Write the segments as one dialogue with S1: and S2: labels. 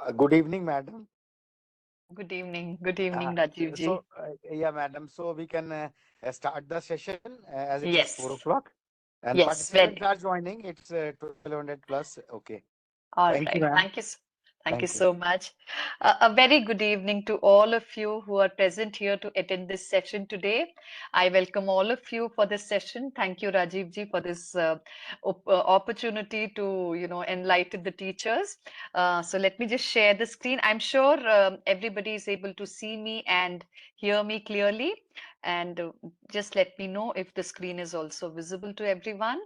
S1: Good evening, madam.
S2: Good evening, Rajiv ji.
S1: Yeah, madam. So we can start the session as it is four
S2: Yes,
S1: o'clock, and
S2: yes,
S1: participants
S2: well,
S1: are joining. It's 1200 plus. Okay.
S2: all
S1: Thank you,
S2: right.
S1: ma'am.
S2: Thank you
S1: Thank you.
S2: so much. A very good evening to all of you who are present here to attend this session today. I welcome all of you for this session. Thank you, Rajiv ji, for this opportunity to, enlighten the teachers. So let me just share the screen. I'm sure everybody is able to see me and hear me clearly. And just let me know if the screen is also visible to everyone.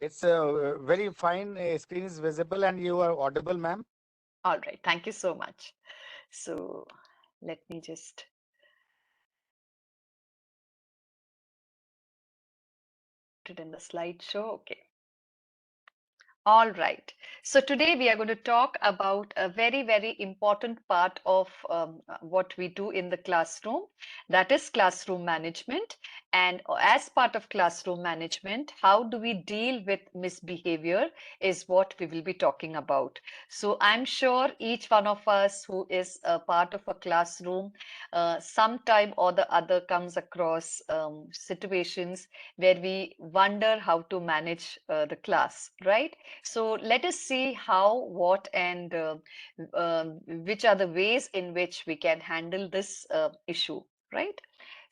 S1: It's very fine. Screen is visible, and you are audible, ma'am.
S2: All right. Thank you so much. So let me just put it in the slideshow. Okay. All right. So today we are going to talk about a very, very important part of what we do in the classroom, that is classroom management. And as part of classroom management, how do we deal with misbehavior is what we will be talking about. So I'm sure each one of us who is a part of a classroom, sometime or the other comes across situations where we wonder how to manage the class, right? So let us see how, what, and which are the ways in which we can handle this issue, right?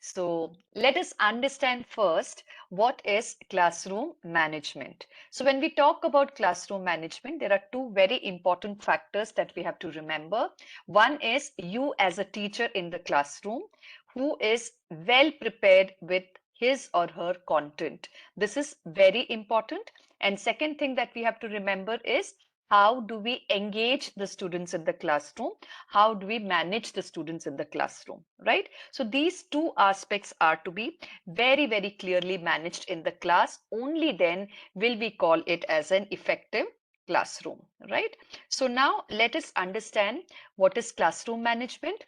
S2: So let us understand first what is classroom management. So when we talk about classroom management, there are two very important factors that we have to remember. One is you as a teacher in the classroom who is well prepared with his or her content. This is very important. And second thing that we have to remember is how do we engage the students in the classroom? How do we manage the students in the classroom, right? So these two aspects are to be very, very clearly managed in the class. Only then will we call it as an effective classroom, right? So now let us understand what is classroom management.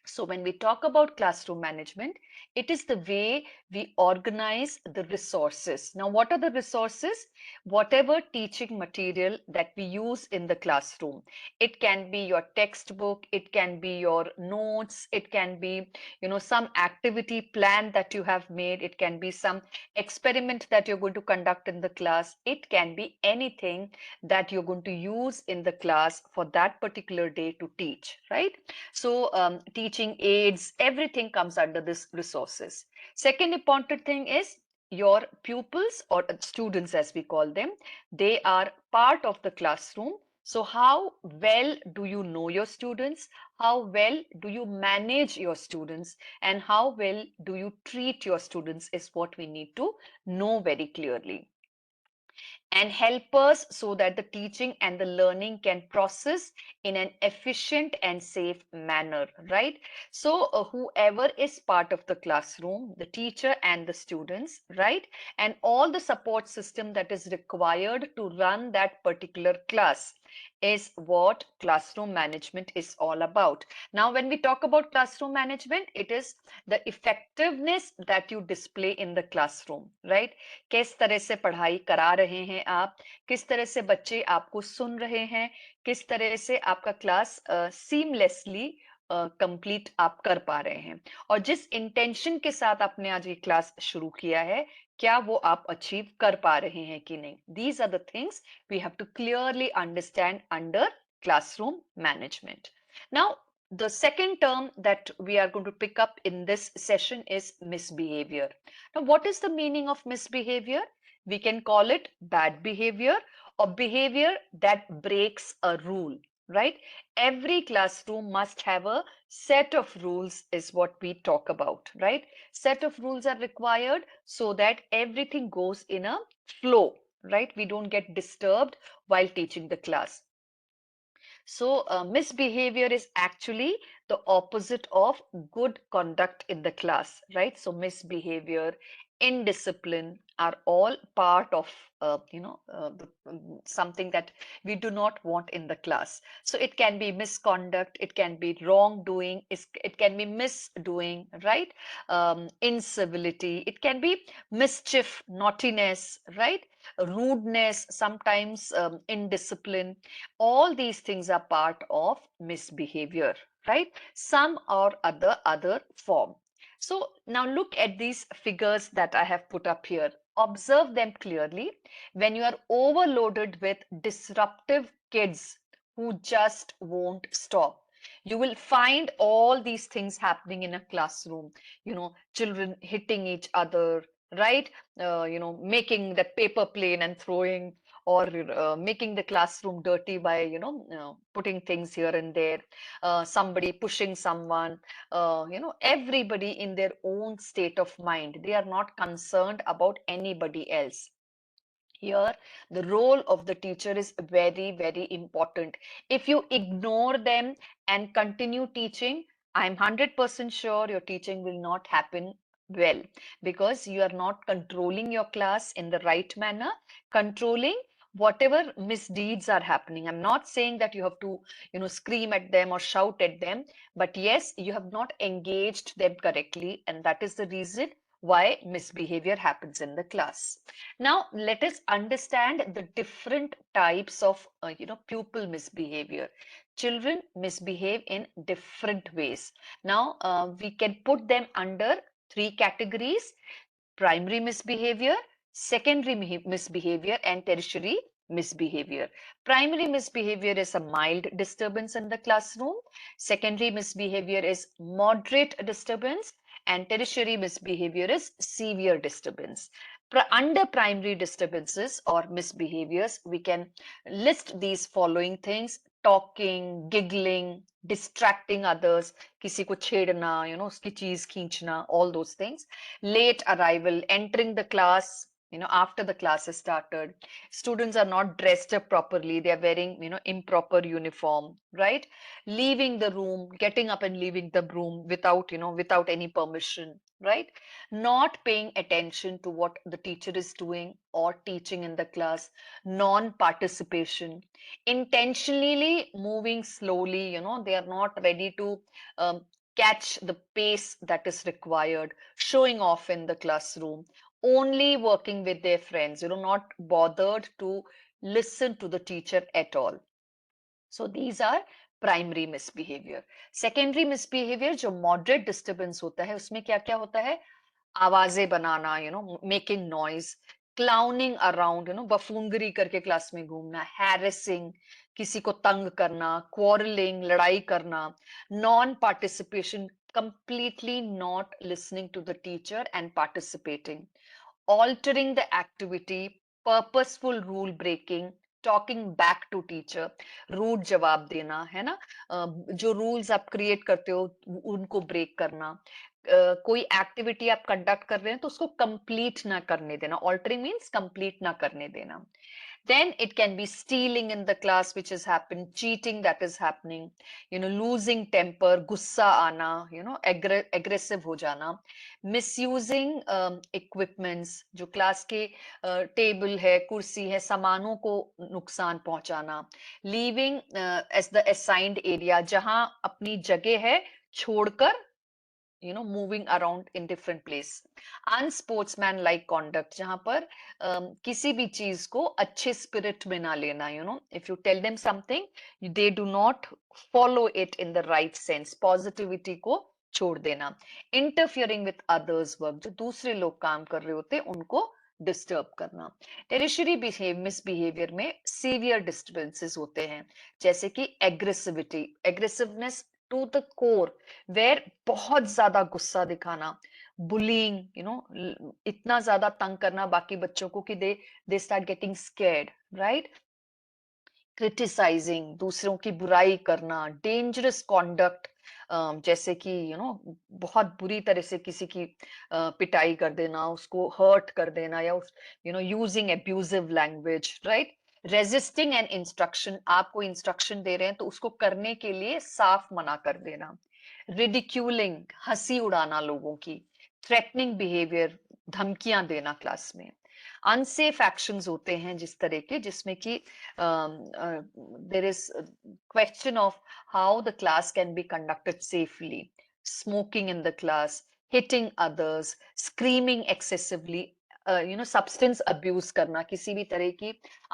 S2: So when we talk about classroom management, it is the way we organize the resources. Now, what are the resources? Whatever teaching material that we use in the classroom. It can be your textbook, it can be your notes, it can be, some activity plan that you have made, it can be some experiment that you're going to conduct in the class. It can be anything that you're going to use in the class for that particular day to teach, right? So teaching aids, everything comes under this resources. Second important thing is your pupils or students as we call them, they are part of the classroom. So how well do you know your students? How well do you manage your students? And how well do you treat your students is what we need to know very clearly and help us so that the teaching and the learning can process in an efficient and safe manner, right? So whoever is part of the classroom, the teacher and the students, right? And all the support system that is required to run that particular class is what classroom management is all about. Now, when we talk about classroom management, it is the effectiveness that you display in the classroom, right? किस तरह से पढ़ाई करा रहे हैं आप, किस तरह से बच्चे आपको सुन रहे हैं, किस तरह से आपका क्लास सीमलेसली कंप्लीट आप कर पा रहे हैं और जिस इंटेंशन के साथ आपने आज ये क्लास शुरू किया है, क्या वो आप अचीव कर पा रहे हैं कि नहीं. These are the things we have to clearly understand under classroom management. Now, the second term that we are going to pick up in this session is misbehavior. Now, what is the meaning of misbehavior? We can call it bad behavior or behavior that breaks a rule, right? Every classroom must have a set of rules is what we talk about, right? Set of rules are required so that everything goes in a flow, right? We don't get disturbed while teaching the class. So misbehavior is actually the opposite of good conduct in the class, right? So misbehavior, indiscipline are all part of something that we do not want in the class. So it can be misconduct, it can be wrongdoing, it can be misdoing, right? Incivility, it can be mischief, naughtiness, right? Rudeness, sometimes indiscipline. All these things are part of misbehavior, right? Some or other form. So now look at these figures that I have put up here. Observe them clearly. When you are overloaded with disruptive kids who just won't stop, you will find all these things happening in a classroom. Children hitting each other, right? Making that paper plane and throwing, or making the classroom dirty by putting things here and there, somebody pushing someone, everybody in their own state of mind. They are not concerned about anybody else. Here, the role of the teacher is very, very important. If you ignore them and continue teaching, I'm 100% sure your teaching will not happen well, because you are not controlling your class in the right manner, controlling whatever misdeeds are happening. I'm not saying that you have to, scream at them or shout at them, but yes, you have not engaged them correctly, and that is the reason why misbehavior happens in the class. Now, let us understand the different types of, pupil misbehavior. Children misbehave in different ways. Now, we can put them under three categories: primary misbehavior, secondary misbehavior, and tertiary misbehavior. Primary misbehavior is a mild disturbance in the classroom. Secondary misbehavior is moderate disturbance, and tertiary misbehavior is severe disturbance. Under primary disturbances or misbehaviors, we can list these following things: talking, giggling, distracting others, किसी को छेड़ना, उसकी चीज खींचना, all those things. Late arrival, entering the class, after the class has started. Students are not dressed up properly. They are wearing, improper uniform, right? Leaving the room, getting up and leaving the room without any permission, right? Not paying attention to what the teacher is doing or teaching in the class. Non-participation, intentionally moving slowly, they are not ready to catch the pace that is required, showing off in the classroom, only working with their friends, not bothered to listen to the teacher at all. So these are primary misbehaviour. Secondary misbehaviour जो moderate disturbance होता है, उसमें क्या क्या होता है? आवाजें बनाना, making noise, clowning around, बफूनगरी करके क्लास में घूमना, हैरेसिंग, किसी को तंग करना, क्वारलिंग, लड़ाई करना, non participation, completely not listening to the teacher and participating, altering the activity, purposeful rule breaking, talking back to teacher, rude जवाब देना, है ना? जो रूल्स आप क्रिएट करते हो उनको ब्रेक करना, कोई एक्टिविटी आप कंडक्ट कर रहे हैं तो उसको कंप्लीट ना करने देना, ऑल्टरिंग मीन्स कंप्लीट ना करने देना. Then it can be stealing in the class, which has happened, cheating that is happening, losing temper, गुस्सा आना, aggressive हो जाना, misusing equipments, जो क्लास के टेबल है, कुर्सी है, सामानों को नुकसान पहुंचाना, leaving as the assigned area, जहां अपनी जगह है छोड़कर moving around in different place. Unsportsmanlike conduct, जहां पर किसी भी चीज को अच्छे स्पिरिट में ना लेना, if you tell them something, they do not follow it in the right sense, positivity को छोड़ देना. Interfering with others work, जो दूसरे लोग काम कर रहे होते उनको डिस्टर्ब करना. टेरिशरी मिसबिहेवियर में सीवियर डिस्टर्बेंसेस होते हैं, जैसे कि aggressivity, aggressiveness to the core, where बहुत ज्यादा गुस्सा दिखाना, बुलिंग, इतना ज्यादा तंग करना बाकी बच्चों को कि they start getting scared, right? Criticising, दूसरों की बुराई करना, डेंजरस कॉन्डक्ट, जैसे कि बहुत बुरी तरह से किसी की पिटाई कर देना, उसको हर्ट कर देना, या using abusive language, right? Resisting an instruction, आपको इंस्ट्रक्शन दे रहे हैं तो उसको करने के लिए साफ मना कर देना. रिडिक्यूलिंग, हंसी उड़ाना लोगों की, थ्रेटनिंग बिहेवियर, धमकियां देना क्लास में, अनसेफ एक्शंस होते हैं जिस तरह के जिसमें कि there is question of how the class can be conducted safely, smoking in the class, hitting others, screaming excessively, substance abuse करना, किसी भी तरह की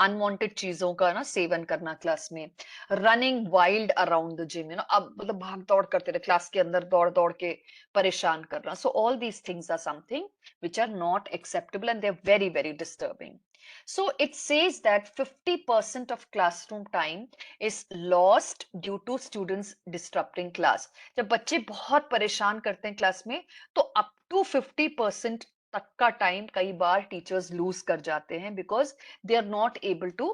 S2: अनवांटेड चीजों का ना सेवन करना क्लास में, running wild around the gym, अब मतलब भाग दौड़ करते रहे क्लास के अंदर, दौड़ दौड़ के परेशान करना. So all these things are something which are not acceptable and they're very, very disturbing. So it says that 50% of classroom time is lost due to students disrupting class. जब बच्चे बहुत परेशान करते हैं क्लास में तो up to 50% तक का टाइम कई बार टीचर्स लूज कर जाते हैं because they are not able to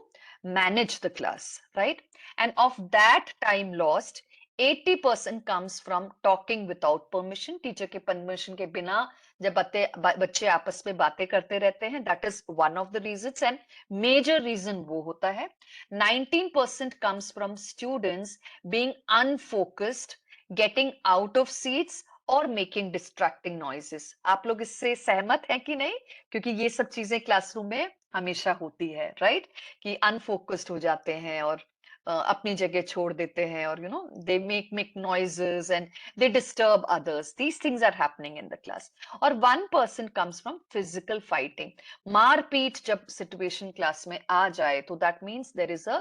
S2: manage the class, right? End of that time lost 80% comes from talking without permission. Teacher के परमिशन के बिना जब बच्चे आपस में बातें करते रहते हैं, that is one of the reasons. And major reason वो होता है 19% comes from students being unfocused, getting out of seats और मेकिंग डिस्ट्रैक्टिंग नॉइजेस. आप लोग इससे सहमत हैं कि नहीं? क्योंकि ये सब चीजें क्लासरूम में हमेशा होती है, राइट? कि अनफोकस्ड हो जाते हैं और अपनी जगह छोड़ देते हैं और they make noises and they disturb others. These things are happening in the class. और 1% comes from physical fighting. मारपीट जब situation class में आ जाए तो that means there is a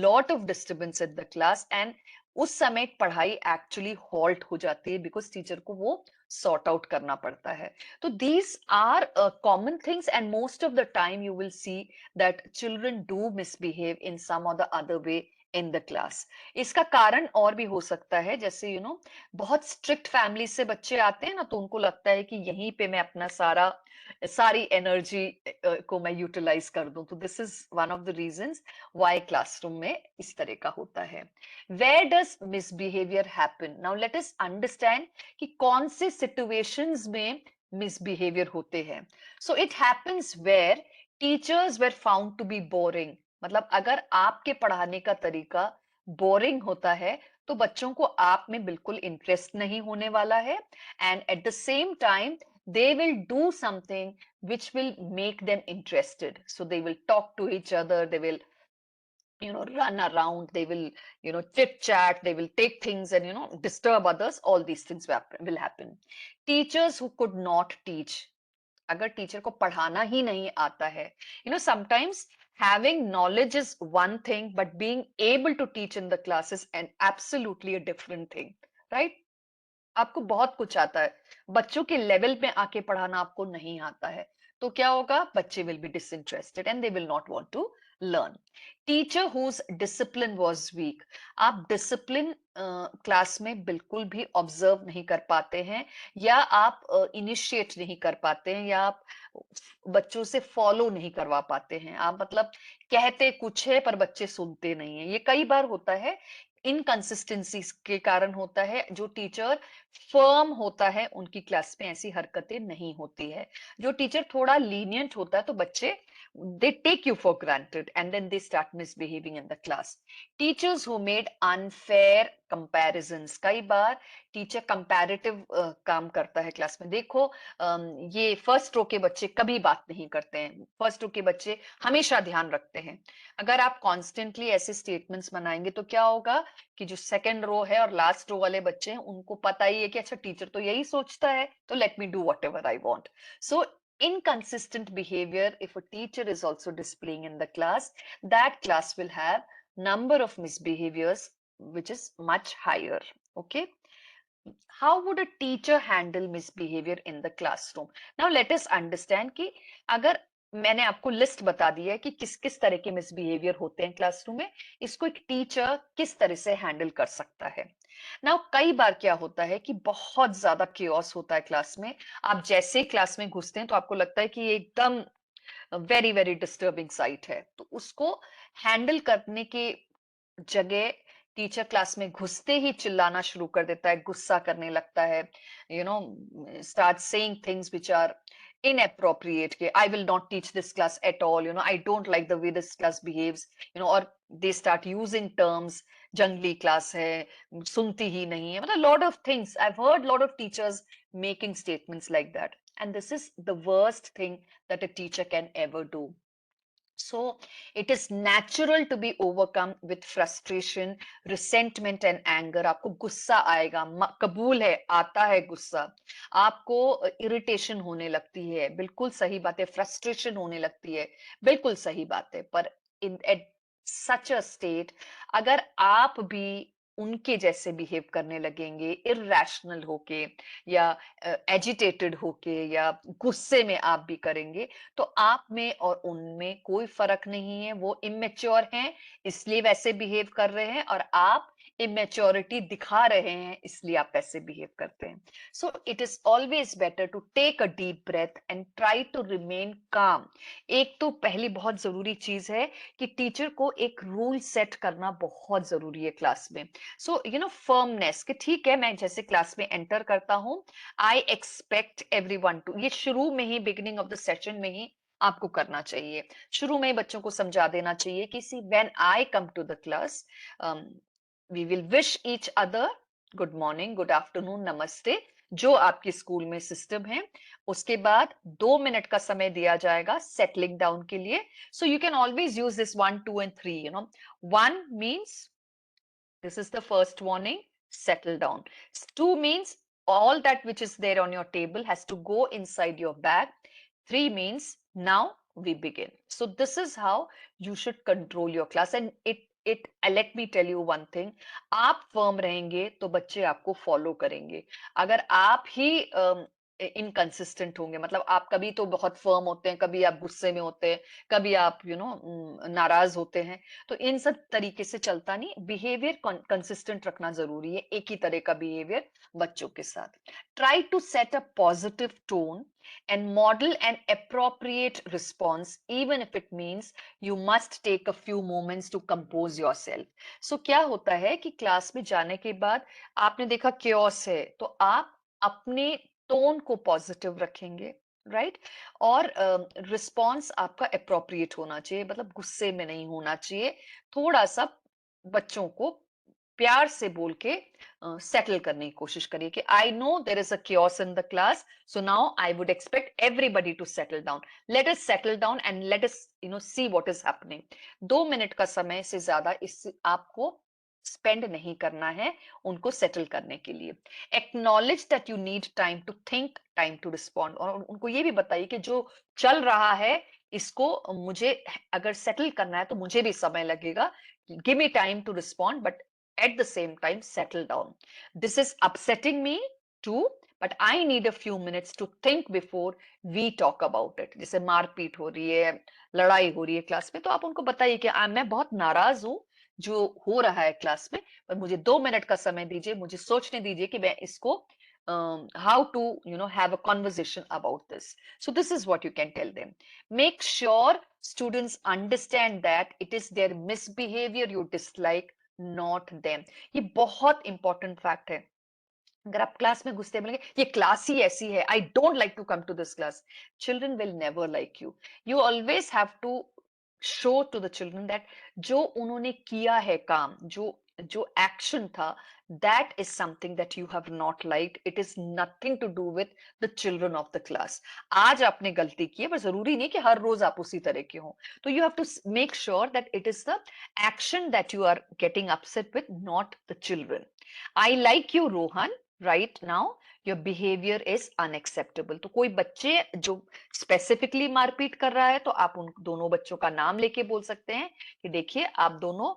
S2: lot of disturbance at the class and उस समय पढ़ाई actually halt हो जाती है बिकॉज टीचर को वो सॉर्ट आउट करना पड़ता है. तो these are common things and most of the time you will see that children do misbehave in some or the other way in the class. इसका कारण और भी हो सकता है, जैसे बहुत स्ट्रिक्ट फैमिली से बच्चे आते हैं ना तो उनको लगता है कि यहीं पे मैं अपना सारी एनर्जी को मैं यूटिलाइज कर दूं. तो this is one of the reasons why classroom में इस तरह का होता है. Where does misbehavior happen? Now let us understand कि कौन से situations में misbehavior होते हैं. So it happens where teachers were found to be boring. मतलब अगर आपके पढ़ाने का तरीका बोरिंग होता है तो बच्चों को आप में बिल्कुल इंटरेस्ट नहीं होने वाला है. And at the same time they will do something which will make them interested. So they will talk to each other, they will run around, they will chit chat, they will take things and disturb others. All these things will happen. Teachers who could not teach, अगर teacher को पढ़ाना ही नहीं आता है, sometimes having knowledge is one thing but being able to teach in the class is an absolutely a different thing, right? आपको बहुत कुछ आता है, बच्चों के लेवल में आके पढ़ाना आपको नहीं आता है तो क्या होगा? बच्चे will be disinterested and they will not want to learn. Teacher whose discipline was weak. आप डिसिप्लिन क्लास में बिल्कुल भी ऑब्जर्व नहीं कर पाते हैं या आप इनिशिएट नहीं कर पाते हैं या आप बच्चों से फॉलो नहीं करवा पाते हैं. आप मतलब कहते कुछ है पर बच्चे सुनते नहीं है. ये कई बार होता है, इनकंसिस्टेंसी के कारण होता है. जो टीचर फर्म होता है उनकी क्लास में ऐसी हरकतें नहीं होती है. जो टीचर थोड़ा लीनियंट होता है तो बच्चे they take you for granted and then they start misbehaving in the class. Teachers who made unfair comparisons. कई बार टीचर कंपैरेटिव काम करता है क्लास में. देखो ये फर्स्ट रो के बच्चे कभी बात नहीं करते हैं, फर्स्ट रो के बच्चे हमेशा ध्यान रखते हैं. अगर आप कॉन्स्टेंटली ऐसे स्टेटमेंट्स बनाएंगे तो क्या होगा कि जो सेकंड रो है और लास्ट रो वाले बच्चे हैं उनको पता ही है कि अच्छा टीचर तो यही सोचता है तो let me do whatever I want. So inconsistent behavior, if a teacher is also displaying in the class, that class will have number of misbehaviors which is much higher. Okay, how would a teacher handle misbehavior in the classroom? Now let us understand कि अगर मैंने आपको list बता दी है कि किस किस तरह के मिसबिहेवियर होते हैं क्लासरूम में, इसको एक टीचर किस तरह से हैंडल कर सकता है. नाउ कई बार क्या होता है कि बहुत ज्यादा केओस होता है क्लास में. आप जैसे ही क्लास में घुसते हैं तो आपको लगता है कि ये एकदम वेरी वेरी डिस्टर्बिंग साइट है. तो उसको हैंडल करने के जगह टीचर क्लास में घुसते ही चिल्लाना शुरू कर देता है, गुस्सा करने लगता है, start saying things which are inappropriate ke I will not teach this class at all, I don't like the way this class behaves, or they start using terms जंगली क्लास है, सुनती ही नहीं है, मतलब lot of things I have heard lot of teachers making statements like that, and this is the worst thing that a teacher can ever do. So it is natural to be overcome with frustration, resentment and anger. आपको गुस्सा आएगा, कबूल है, आता है गुस्सा, आपको irritation होने लगती है, बिल्कुल सही बात है, फ्रस्ट्रेशन होने लगती है, बिल्कुल सही बात है, पर इन एट सच अ स्टेट अगर आप भी उनके जैसे बिहेव करने लगेंगे, इरैशनल होके या एजिटेटेड होके या गुस्से में आप भी करेंगे, तो आप में और उनमें कोई फर्क नहीं है। वो इमेच्योर हैं इसलिए वैसे बिहेव कर रहे हैं, और आप इमेच्योरिटी दिखा रहे हैं इसलिए आप वैसे बिहेव करते हैं। So it is always better to take a deep breath and try to remain calm. एक तो पहली बहुत जरूरी चीज है कि टीचर को एक रूल सेट करना बहुत जरूरी है क्लास में। सो फर्मनेस, कि ठीक है मैं जैसे क्लास में एंटर करता हूं, आई एक्सपेक्ट एवरीवन टू, ये शुरू में ही बिगिनिंग ऑफ द सेशन में ही आपको करना चाहिए। शुरू में ही बच्चों को समझा देना चाहिए कि see when I come to the class, we will wish each other good morning, good afternoon, नमस्ते, जो आपके स्कूल में सिस्टम है। उसके बाद 2 मिनट का समय दिया जाएगा सेटलिंग डाउन के लिए। So you can always use this 1, 2 and 3, 1 means this is the first warning, settle down. 2 means all that which is there on your table has to go inside your bag. 3 means now we begin. So this is how you should control your class, and it let me tell you one thing, आप firm रहेंगे तो बच्चे आपको follow करेंगे। अगर आप ही inconsistent होंगे, मतलब आप कभी तो बहुत फर्म होते हैं, कभी आप गुस्से में होते हैं, कभी आप नाराज होते हैं, तो इन सब तरीके से चलता नहीं। बिहेवियर कंसिस्टेंट रखना जरूरी है, एक ही तरह का बिहेवियर बच्चों के साथ। Try to set a positive tone and model an appropriate response, even if it means you must take a few moments to compose yourself. So क्या होता है कि क्लास में जाने के बाद आपने देखा chaos है, तो आप अपने टोन को पॉजिटिव रखेंगे, राइट? और रिस्पॉन्स आपका अप्रोप्रिएट होना चाहिए, मतलब गुस्से में नहीं होना चाहिए, थोड़ा सा बच्चों को प्यार से बोल के सेटल करने की कोशिश करिए कि I know there is a chaos in the class, so now I would expect everybody to settle down, let us settle down and let us see what is happening. 2 minute का समय से ज्यादा इस आपको स्पेंड नहीं करना है उनको सेटल करने के लिए। Acknowledge that you need time to think, time to respond, और उनको ये भी बताइए कि जो चल रहा है इसको मुझे अगर सेटल करना है तो मुझे भी समय लगेगा, give me time to respond, but at the same time settle down. This is upsetting me too, but I need a few minutes to think before we talk about it. जैसे मारपीट हो रही है, लड़ाई हो रही है क्लास में, तो आप उनको बताइए कि मैं बहुत नाराज हूँ जो हो रहा है क्लास में, पर मुझे 2 मिनट का समय दीजिए, मुझे सोचने दीजिए कि मैं इसको how to have a conversation about this. So this is what you can tell them. Make sure students understand that it is their misbehavior you dislike, not them. ये बहुत इंपॉर्टेंट फैक्ट है। अगर आप क्लास में घुसते बोलेंगे ये class ही ऐसी है, I don't like to come to this class, children will never like you. You always have to show to the children that जो उन्होंने किया है काम, जो जो एक्शन था, that is something that you have not liked. It is nothing to do with the children of the class. आज आपने गलती की है, पर जरूरी नहीं कि हर रोज आप उसी तरह के हो, तो you have to make sure that it is the action that you are getting upset with, not the children. I like you, Rohan. Right now your behavior is unacceptable. तो कोई बच्चे जो स्पेसिफिकली मारपीट कर रहा है, तो आप उन दोनों बच्चों का नाम लेके बोल सकते हैं कि देखिए आप दोनों,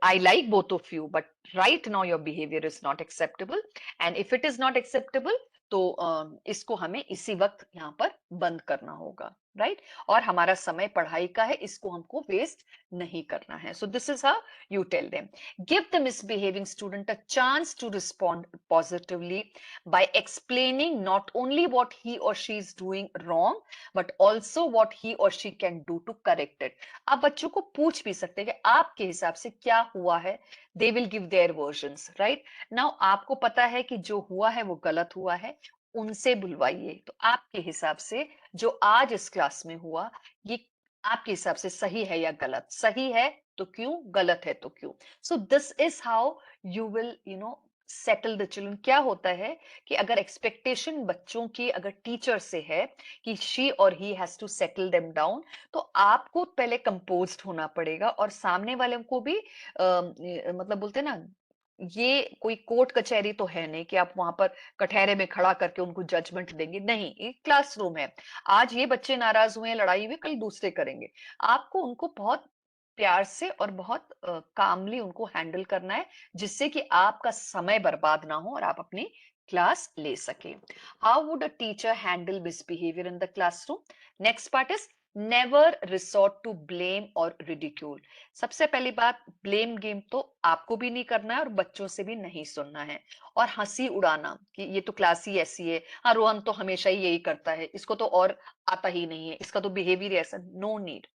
S2: I like both of you, but right now your behavior is not acceptable. And if it is not acceptable, तो इसको हमें इसी वक्त यहाँ पर बंद करना होगा, राइट? और हमारा समय पढ़ाई का है, इसको हमको वेस्ट नहीं करना है। So this is how you tell them. Give the misbehaving student a chance to respond positively by explaining not only what he or she is doing wrong, but also what he or she can do to correct it. आप बच्चों को पूछ भी सकते हैं कि आपके हिसाब से क्या हुआ है, they will give their versions, right? Now आपको पता है कि जो हुआ है वो गलत हुआ है, उनसे बुलवाइए, तो आपके हिसाब से जो आज इस क्लास में हुआ, ये आपके हिसाब से सही है या गलत? सही है तो क्यों, गलत है तो क्यों। सो this is how you will settle the children. क्या होता है कि अगर एक्सपेक्टेशन बच्चों की अगर टीचर से है कि she or he has to settle them down, तो आपको पहले कंपोज्ड होना पड़ेगा और सामने वाले को भी मतलब बोलते हैं ना, ये कोई कोर्ट कचहरी तो है नहीं कि आप वहां पर कटहरे में खड़ा करके उनको जजमेंट देंगे, नहीं, एक क्लासरूम है। आज ये बच्चे नाराज हुए, लड़ाई हुई, कल दूसरे करेंगे। आपको उनको बहुत प्यार से और बहुत कामली उनको हैंडल करना है, जिससे कि आपका समय बर्बाद ना हो और आप अपनी क्लास ले सके। How would a teacher handle misbehaviour in the classroom? Next part is never resort to blame or ridicule. सबसे पहली बात, ब्लेम गेम तो आपको भी नहीं करना है और बच्चों से भी नहीं सुनना है। और हंसी उड़ाना कि ये तो क्लास ही ऐसी है, हाँ रोहन तो हमेशा ही यही करता है, इसको तो और आता ही नहीं है, इसका तो बिहेवियर ऐसा। No need.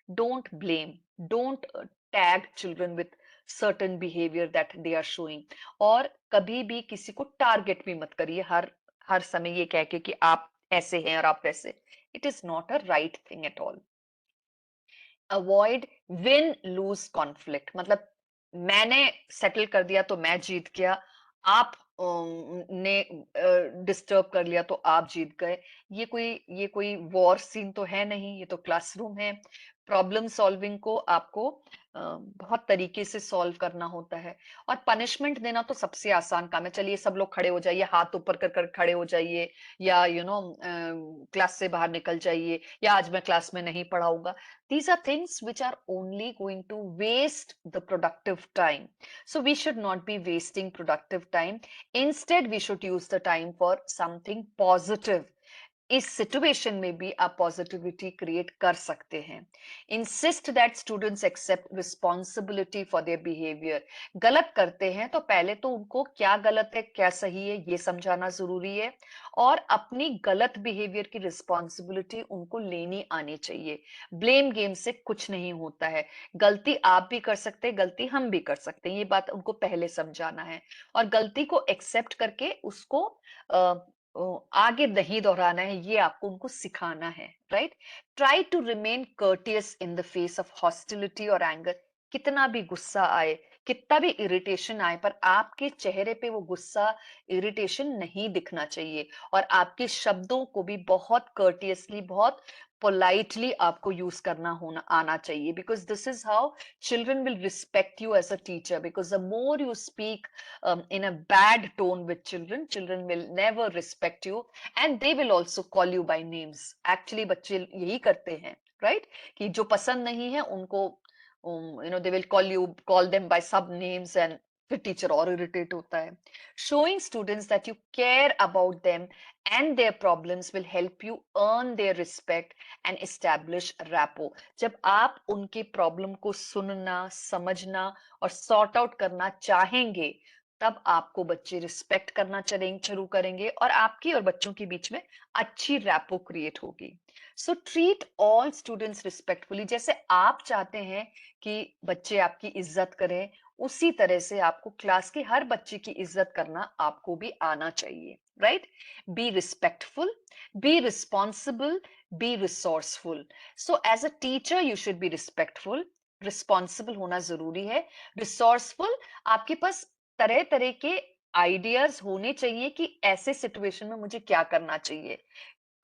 S2: Don't blame, don't tag children with certain behavior that they are showing। और कभी भी किसी को टारगेट भी मत करिए हर समय ये कह के कि आप ऐसे हैं और आप वैसे। It is not a right thing at all. Avoid win loose conflict, मतलब मैंने सेटल कर दिया तो मैं जीत गया, आप ने डिस्टर्ब कर लिया तो आप जीत गए। ये कोई वॉर सीन तो है नहीं, ये तो क्लासरूम है। प्रॉब्लम सॉल्विंग को आपको बहुत तरीके से सॉल्व करना होता है। और पनिशमेंट देना तो सबसे आसान काम है, चलिए सब लोग खड़े हो जाइए, हाथ ऊपर कर कर खड़े हो जाइए, या क्लास से बाहर निकल जाइए, या आज मैं क्लास में नहीं पढ़ाऊंगा। These are things which are only going to waste the productive time. So we should not be wasting productive time. Instead, we should use the time for something positive. इस सिचुएशन में भी आप positivity create कर सकते हैं। Insist that students accept responsibility for their behaviour. गलत करते हैं तो पहले तो उनको क्या गलत है क्या सही है ये समझाना जरूरी है, और अपनी गलत बिहेवियर की रिस्पॉन्सिबिलिटी उनको लेनी आनी चाहिए। ब्लेम गेम से कुछ नहीं होता है, गलती आप भी कर सकते हैं, गलती हम भी कर सकते हैं, ये बात उनको पहले समझाना है। और गलती को एक्सेप्ट करके उसको आगे नहीं दोहराना है, ये आपको उनको सिखाना है। Right. Try to remain courteous in the face of hostility और एंगर। कितना भी गुस्सा आए, कितना भी इरिटेशन आए, पर आपके चेहरे पे वो गुस्सा इरिटेशन नहीं दिखना चाहिए। और आपके शब्दों को भी बहुत कर्टियसली, बहुत पोलाइटली आपको यूज करना होना आना चाहिए, because this is how children will respect you as a teacher, because the more you speak in a bad tone with children, children will never respect you and they will also call you by names। actually बच्चे यही करते हैं, right? कि जो पसंद नहीं है उनको they will call them by sub names, and फिर टीचर और इरिटेट होता है। showing students that you care about them and their problems will help you earn their respect and establish rapport। जब आप उनके प्रॉब्लम को सुनना, समझना और सॉर्ट आउट करना चाहेंगे, तब आपको बच्चे रिस्पेक्ट करना शुरू करेंगे और आपकी और बच्चों के बीच में अच्छी रैपो क्रिएट होगी। So treat all students respectfully. जैसे आप चाहते हैं कि बच्चे आपकी इज्जत करें, उसी तरह से आपको क्लास के हर बच्चे की इज्जत करना आपको भी आना चाहिए। Right. Be respectful, be responsible, be resourceful. So as a teacher you should be respectful, responsible होना जरूरी है, रिसोर्सफुल, आपके पास तरह तरह के आइडियाज होने चाहिए कि ऐसे सिचुएशन में मुझे क्या करना चाहिए।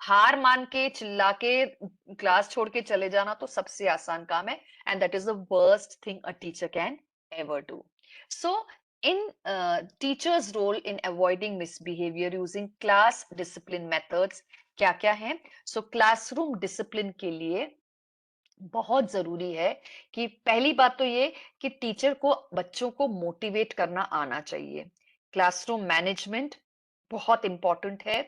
S2: हार मान के चिल्ला के क्लास छोड़ के चले जाना तो सबसे आसान काम है, and that is the worst thing a teacher can ever do. So in teacher's role in avoiding misbehaviour using class discipline methods क्या क्या है? सो क्लासरूम डिसिप्लिन के लिए बहुत जरूरी है कि पहली बात तो ये कि टीचर को बच्चों को मोटिवेट करना आना चाहिए। क्लासरूम मैनेजमेंट बहुत इंपॉर्टेंट है,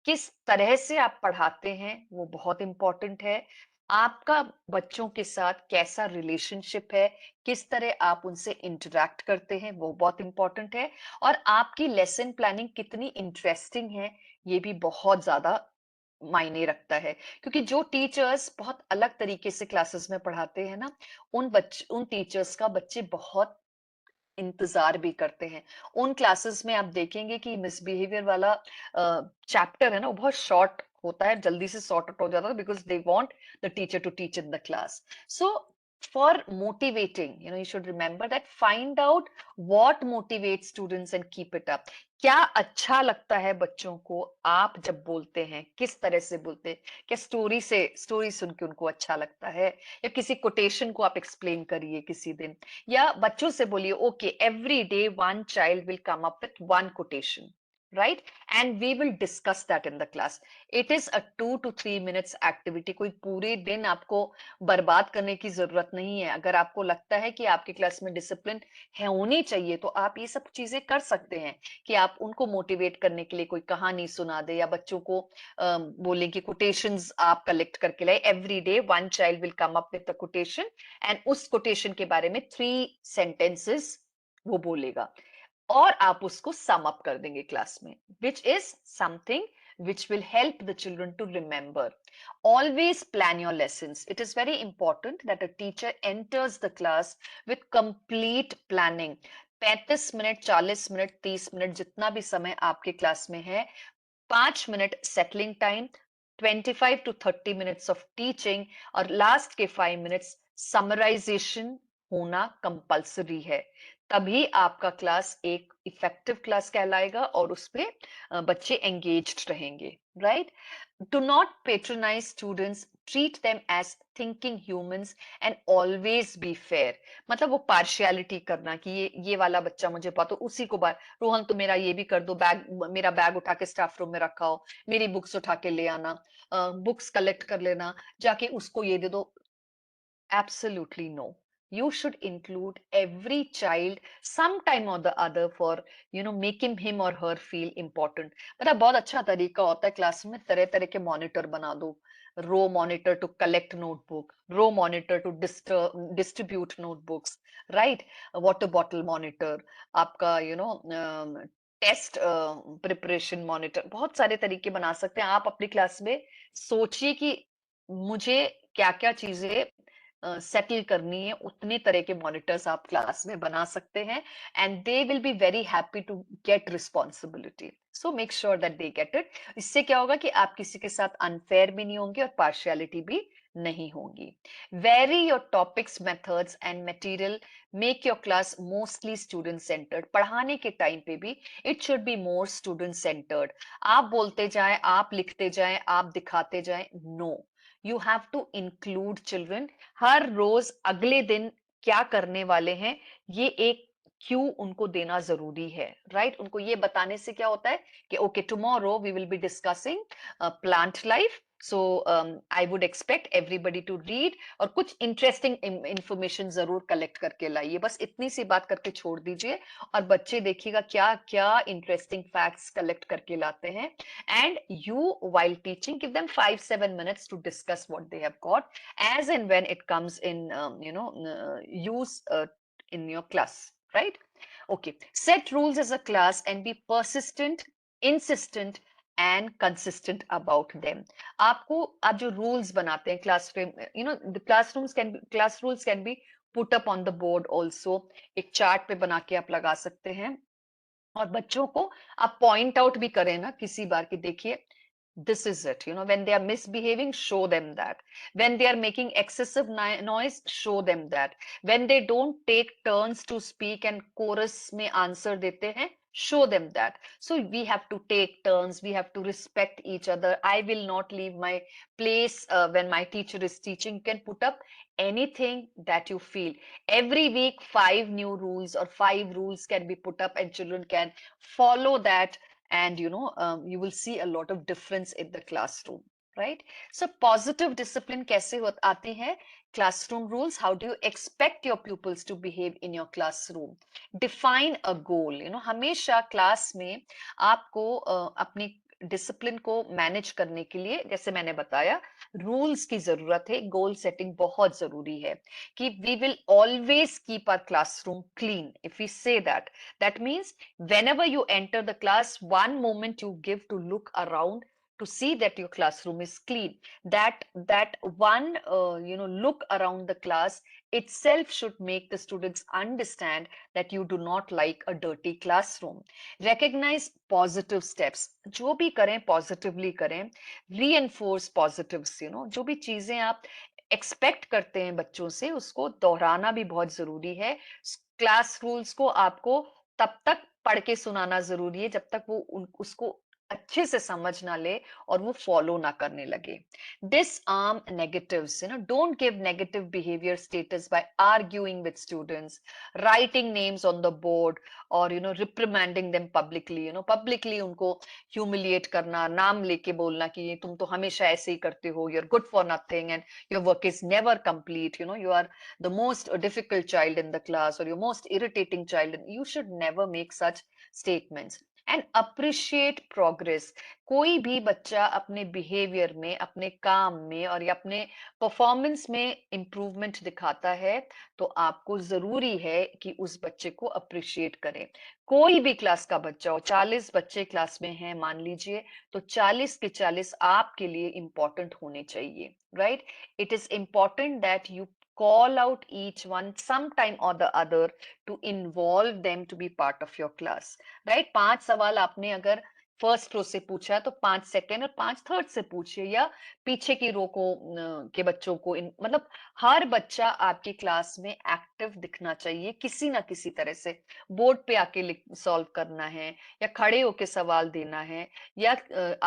S2: किस तरह से आप पढ़ाते हैं वो बहुत इंपॉर्टेंट है। आपका बच्चों के साथ कैसा रिलेशनशिप है, किस तरह आप उनसे इंटरेक्ट करते हैं, वो बहुत इंपॉर्टेंट है। और आपकी लेसन प्लानिंग कितनी इंटरेस्टिंग है, ये भी बहुत ज्यादा मायने रखता है। क्योंकि जो टीचर्स बहुत अलग तरीके से क्लासेस में पढ़ाते हैं ना, उन टीचर्स का बच्चे बहुत इंतजार भी करते हैं। उन क्लासेस में आप देखेंगे कि मिसबिहेवियर वाला चैप्टर है ना, वो बहुत शॉर्ट होता है, जल्दी से सॉर्ट आउट हो जाता है, because they want the teacher to teach in the class. So for motivating, you should remember that, find out what motivates students and keep it up. क्या अच्छा लगता है बच्चों को, आप जब बोलते हैं किस तरह से बोलते हैं? क्या स्टोरी सुन के उनको अच्छा लगता है, या किसी कोटेशन को आप एक्सप्लेन करिए किसी दिन, या बच्चों से बोलिए okay every day one child will come up with one quotation, right? And we will discuss that in the class. It is a 2 to 3 minutes activity. कोई पूरे दिन आपको बर्बाद करने की जरूरत नहीं है. अगर आपको लगता है कि आपकी क्लास में डिसिप्लिन है होनी चाहिए, तो आप ये सब चीजें कर सकते हैं कि आप उनको मोटिवेट करने के लिए कोई कहानी सुना दे, या बच्चों को बोलें कि कोटेशंस आप कलेक्ट करके लाए. Every day one child will come up with a quotation, and उस कोटेशन के बारे में 3 sentences वो बोलेगा, और आप उसको सम अप कर देंगे क्लास में, which is something which will help the children to remember. Always plan your lessons. It is very important that a teacher enters the class with complete planning. 35 minute, 40 minute, 30 minute, जितना भी समय आपके class में है, 5 minute settling time, 25 to 30 minutes of teaching, और last के 5 minutes summarization होना compulsory है. तभी आपका क्लास एक इफेक्टिव क्लास कहलाएगा और उसपे बच्चे एंगेज्ड रहेंगे, right? Do not patronize students, treat them as thinking humans and always be fair. मतलब वो पार्शियलिटी करना कि ये वाला बच्चा मुझे पता, तो उसी को बार, रोहन तो मेरा ये भी कर दो, मेरा बैग उठा के स्टाफ रूम में रखा हो, मेरी बुक्स उठा के ले आना, बुक्स कलेक्ट कर लेना, जाके उसको ये दे दो. Absolutely no. You should include every child sometime or the other for, making him or her feel important. मतलब बहुत अच्छा तरीका होता है क्लास में तरह तरह के मॉनिटर बना दो. Row monitor to collect notebook, row monitor to distribute notebooks, right? Water bottle monitor, आपका टेस्ट प्रिपरेशन मॉनिटर, बहुत सारे तरीके बना सकते हैं आप अपनी क्लास में. सोचिए कि मुझे क्या क्या चीजें सेटल करनी है, उतने तरह के मॉनिटर्स आप क्लास में बना सकते हैं, and they will be very happy to get responsibility. So make sure that they get it. इससे क्या होगा कि आप किसी के साथ अनफेयर भी नहीं होंगे और पार्शियलिटी भी नहीं होगी. Vary your topics, methods and material. Make your class mostly student centred. पढ़ाने के टाइम पे भी it should be more student centred. आप बोलते जाएं, आप लिखते जाएं, आप दिखाते जाएं, no. You have to include children. हर रोज अगले दिन क्या करने वाले हैं, ये एक क्यू उनको देना जरूरी है, राइट? उनको ये बताने से क्या होता है कि okay tomorrow we will be discussing plant life, so I would expect everybody to read, और कुछ इंटरेस्टिंग इंफॉर्मेशन जरूर कलेक्ट करके लाइए. बस इतनी सी बात करके छोड़ दीजिए, और बच्चे देखिएगा क्या क्या इंटरेस्टिंग फैक्ट्स कलेक्ट करके लाते हैं. And you, while teaching, give them 5-7 minutes to discuss what they have got, as and when it comes in, use in your class, right? Okay. Set rules as a class and be persistent, insistent, and consistent about them. आपको आप जो rules बनाते हैं classroom, the class rules can be put up on the board also. एक chart पे बना के आप लगा सकते हैं, और बच्चों को आप पॉइंट आउट भी करें ना किसी बार कि देखिए this is it, when they are misbehaving, show them that. When they are making excessive noise, show them that. When they don't take turns to speak and chorus में answer देते हैं, show them that. So we have to take turns, we have to respect each other. I will not leave my place when my teacher is teaching. You can put up anything that you feel. Every week 5 new rules or 5 rules can be put up, and children can follow that, and you will see a lot of difference in the classroom, right? So positive discipline kaise aati hai? Classroom rules. How do you expect your pupils to behave in your classroom? Define a goal. हमेशा class में आपको अपनी discipline को manage करने के लिए, जैसे मैंने बताया, रूल्स की जरूरत है. गोल सेटिंग बहुत जरूरी है कि we will always keep our classroom clean. If we say that means whenever you enter the class, one moment you give to look around to see that your classroom is clean. That one look around the class itself should make the students understand that you do not like a dirty classroom. Recognize positive steps. जो भी करें positively करें. reinforce positives. जो भी चीजें आप expect करते हैं बच्चों से, उसको दोहराना भी बहुत जरूरी है। क्लास रूल्स को आपको तब तक पढ़ के सुनाना जरूरी है जब तक वो उसको अच्छे से समझ ना ले और वो फॉलो ना करने लगे। Disarm negatives, don't give negative behavior status by arguing with students, writing names on the board, or reprimanding them publicly, publicly उनको humiliate करना, नाम लेके बोलना कि ये तुम तो हमेशा ऐसे ही करते हो, you're good for nothing and your work is never complete, you are the most difficult child in the class or your most irritating child, and you should never make such statements. And appreciate progress. कोई भी बच्चा अपने behaviour में, अपने काम में और या अपने परफॉर्मेंस में इंप्रूवमेंट दिखाता है, तो आपको जरूरी है कि उस बच्चे को अप्रिशिएट करें। कोई भी क्लास का बच्चा हो, 40 बच्चे क्लास में हैं मान लीजिए, तो 40 के 40 आपके लिए इंपॉर्टेंट होने चाहिए, right? It is important that you call out each one sometime or the other to involve them to be part of your class, right? 5 सवाल आपने अगर फर्स्ट रो से पूछा तो 5 सेकेंड और 5 थर्ड से पूछिए, या पीछे की रो को के बच्चों को मतलब हर बच्चा आपकी क्लास में एक्टिव दिखना चाहिए किसी ना किसी तरह से। बोर्ड पे आके सॉल्व करना है, या खड़े होके सवाल देना है, या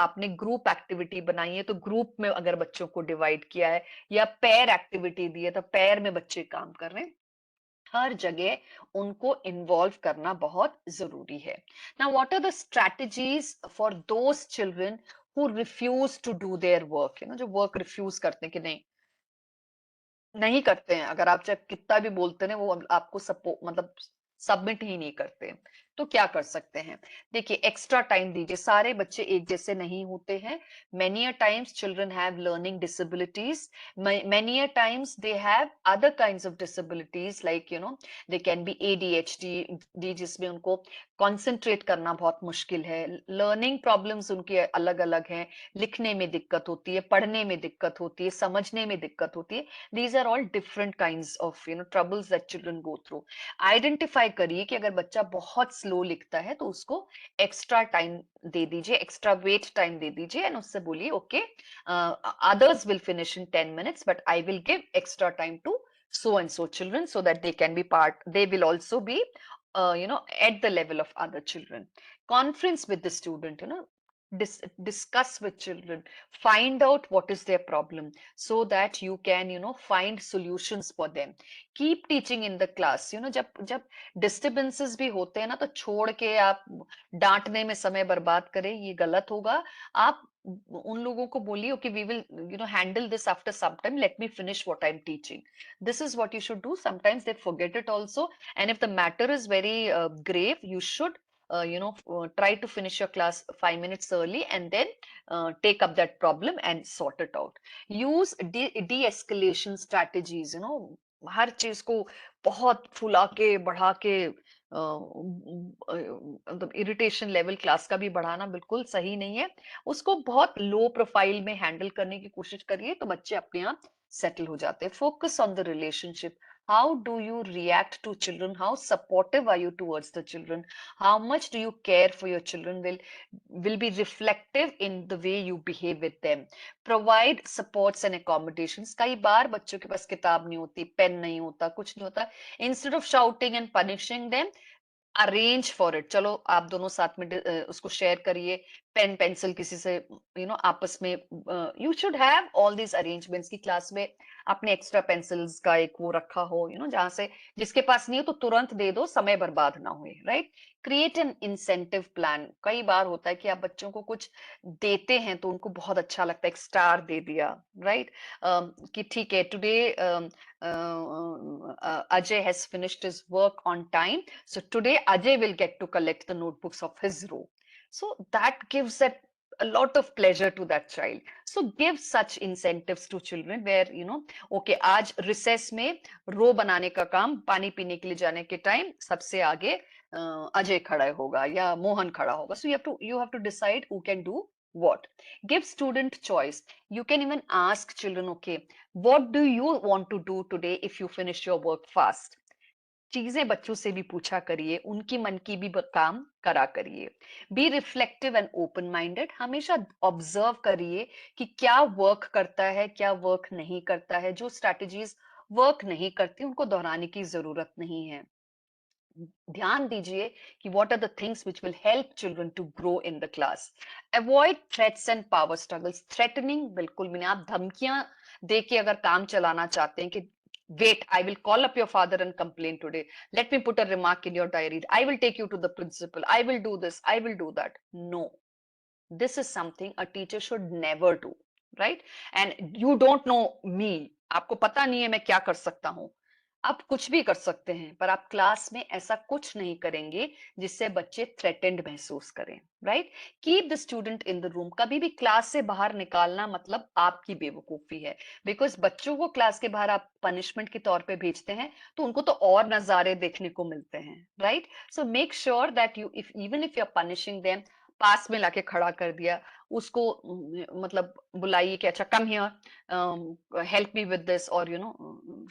S2: आपने ग्रुप एक्टिविटी बनाई है तो ग्रुप में अगर बच्चों को डिवाइड किया है, या पेयर एक्टिविटी दी है तो पेयर में बच्चे काम कर रहे हैं। हर जगह उनको इन्वॉल्व करना बहुत जरूरी है। Now what are the strategies for those children who refuse to do their work, जो वर्क रिफ्यूज करते हैं कि नहीं नहीं करते हैं, अगर आप चाहे कितना भी बोलते हैं वो आपको सपोर्ट मतलब सबमिट ही नहीं करते, तो क्या कर सकते हैं? देखिए, एक्स्ट्रा टाइम दीजिए। सारे बच्चे एक जैसे नहीं होते हैं। Many a times children have learning disabilities, many a times they have other kinds of disabilities, like they can be ADHD, जिसमें उनको कॉन्सेंट्रेट करना बहुत मुश्किल है। लर्निंग प्रॉब्लम्स उनके अलग अलग हैं, लिखने में दिक्कत होती है, पढ़ने में दिक्कत होती है, समझने में दिक्कत होती है। These are all different kinds of troubles that children go through. Identify करिए कि अगर बच्चा बहुत स्लो लिखता है तो उसको एक्स्ट्रा टाइम दे दीजिए, एक्स्ट्रा वेट टाइम दे दीजिए, एंड उससे बोलिए okay, others will finish in 10 minutes but I will give extra time to so and so children so that they can be part, they will also be at the level of other children. Conference with the student, discuss with children, find out what is their problem so that you can find solutions for them. Keep teaching in the class. जब जब disturbances भी होते हैं ना, तो छोड़ के आप डांटने में समय बर्बाद करें, ये गलत होगा। आप उन लोगों को बोलिए okay, we will handle this after some time, let me finish what I'm teaching. This is what you should do. Sometimes they forget it also, and if the matter is very grave, you should try to finish your class 5 minutes early and then take up that problem and sort it out. Use de-escalation strategies. हर चीज को बहुत फुला के बढ़ा के मतलब irritation level class का भी बढ़ाना बिल्कुल सही नहीं है। उसको बहुत लो प्रोफाइल में हैंडल करने की कोशिश करिए तो बच्चे अपने आप सेटल हो जाते हैं। Focus on the relationship. How do you react to children? How supportive are you towards the children? How much do you care for your children will be reflective in the way you behave with them. Provide supports and accommodations. कई बार बच्चों के पास किताब नहीं होती, pen नहीं होता, कुछ नहीं होता। Instead of shouting and punishing them, arrange for it. चलो आप दोनों साथ में उसको शेयर करिए, पेन पेंसिल किसी से आपस में। You should have all these arrangements की क्लास में आपने एक्स्ट्रा पेंसिल्स का एक वो रखा हो, जहां से जिसके पास नहीं हो तो तुरंत दे दो, समय बर्बाद ना हुए, right? Create an incentive plan. कई बार होता है कि आप बच्चों को कुछ देते हैं तो उनको बहुत अच्छा लगता है, एक स्टार दे दिया, राइट? कि ठीक है, today Ajay has finished his work on time. So today Ajay will get to collect the notebooks of his row. So that gives that a lot of pleasure to that child. So give such incentives to children where, okay, आज recess में रो बनाने का काम, पानी पीने के लिए जाने के टाइम सबसे आगे अजय खड़ा होगा या मोहन खड़ा होगा. So you have to decide who can do what. Give student choice. You can even ask children, okay, what do you want to do today if you finish your work fast? चीजें बच्चों से भी पूछा करिए, उनकी मन की भी काम करा करिए। Be reflective and open minded, हमेशा ऑब्जर्व करिए कि क्या वर्क करता है, क्या वर्क नहीं करता है। जो स्ट्रैटेजीज वर्क नहीं करती उनको दोहराने की जरूरत नहीं है। ध्यान दीजिए कि what are the things which will help children to grow in the class. Avoid threats and power struggles, threatening बिल्कुल भी नहीं। आप धमकियां दे के अगर काम चलाना चाहते हैं कि wait, I will call up your father and complain today, let me put a remark in your diary, I will take you to the principal, I will do this, I will do that. No, this is something a teacher should never do, right? And you don't know me, आपको पता नहीं है मैं क्या कर सकता हूं। आप कुछ भी कर सकते हैं पर आप क्लास में ऐसा कुछ नहीं करेंगे जिससे बच्चे थ्रेटेंड महसूस करें, right? Keep the student in the room. कभी भी क्लास से बाहर निकालना मतलब आपकी बेवकूफी है, बिकॉज बच्चों को क्लास के बाहर आप पनिशमेंट के तौर पे भेजते हैं तो उनको तो और नजारे देखने को मिलते हैं, right? So make sure that you, if even if you are punishing them, पास में लाके खड़ा कर दिया उसको, मतलब बुलाइए कि अच्छा come here, help me with this, or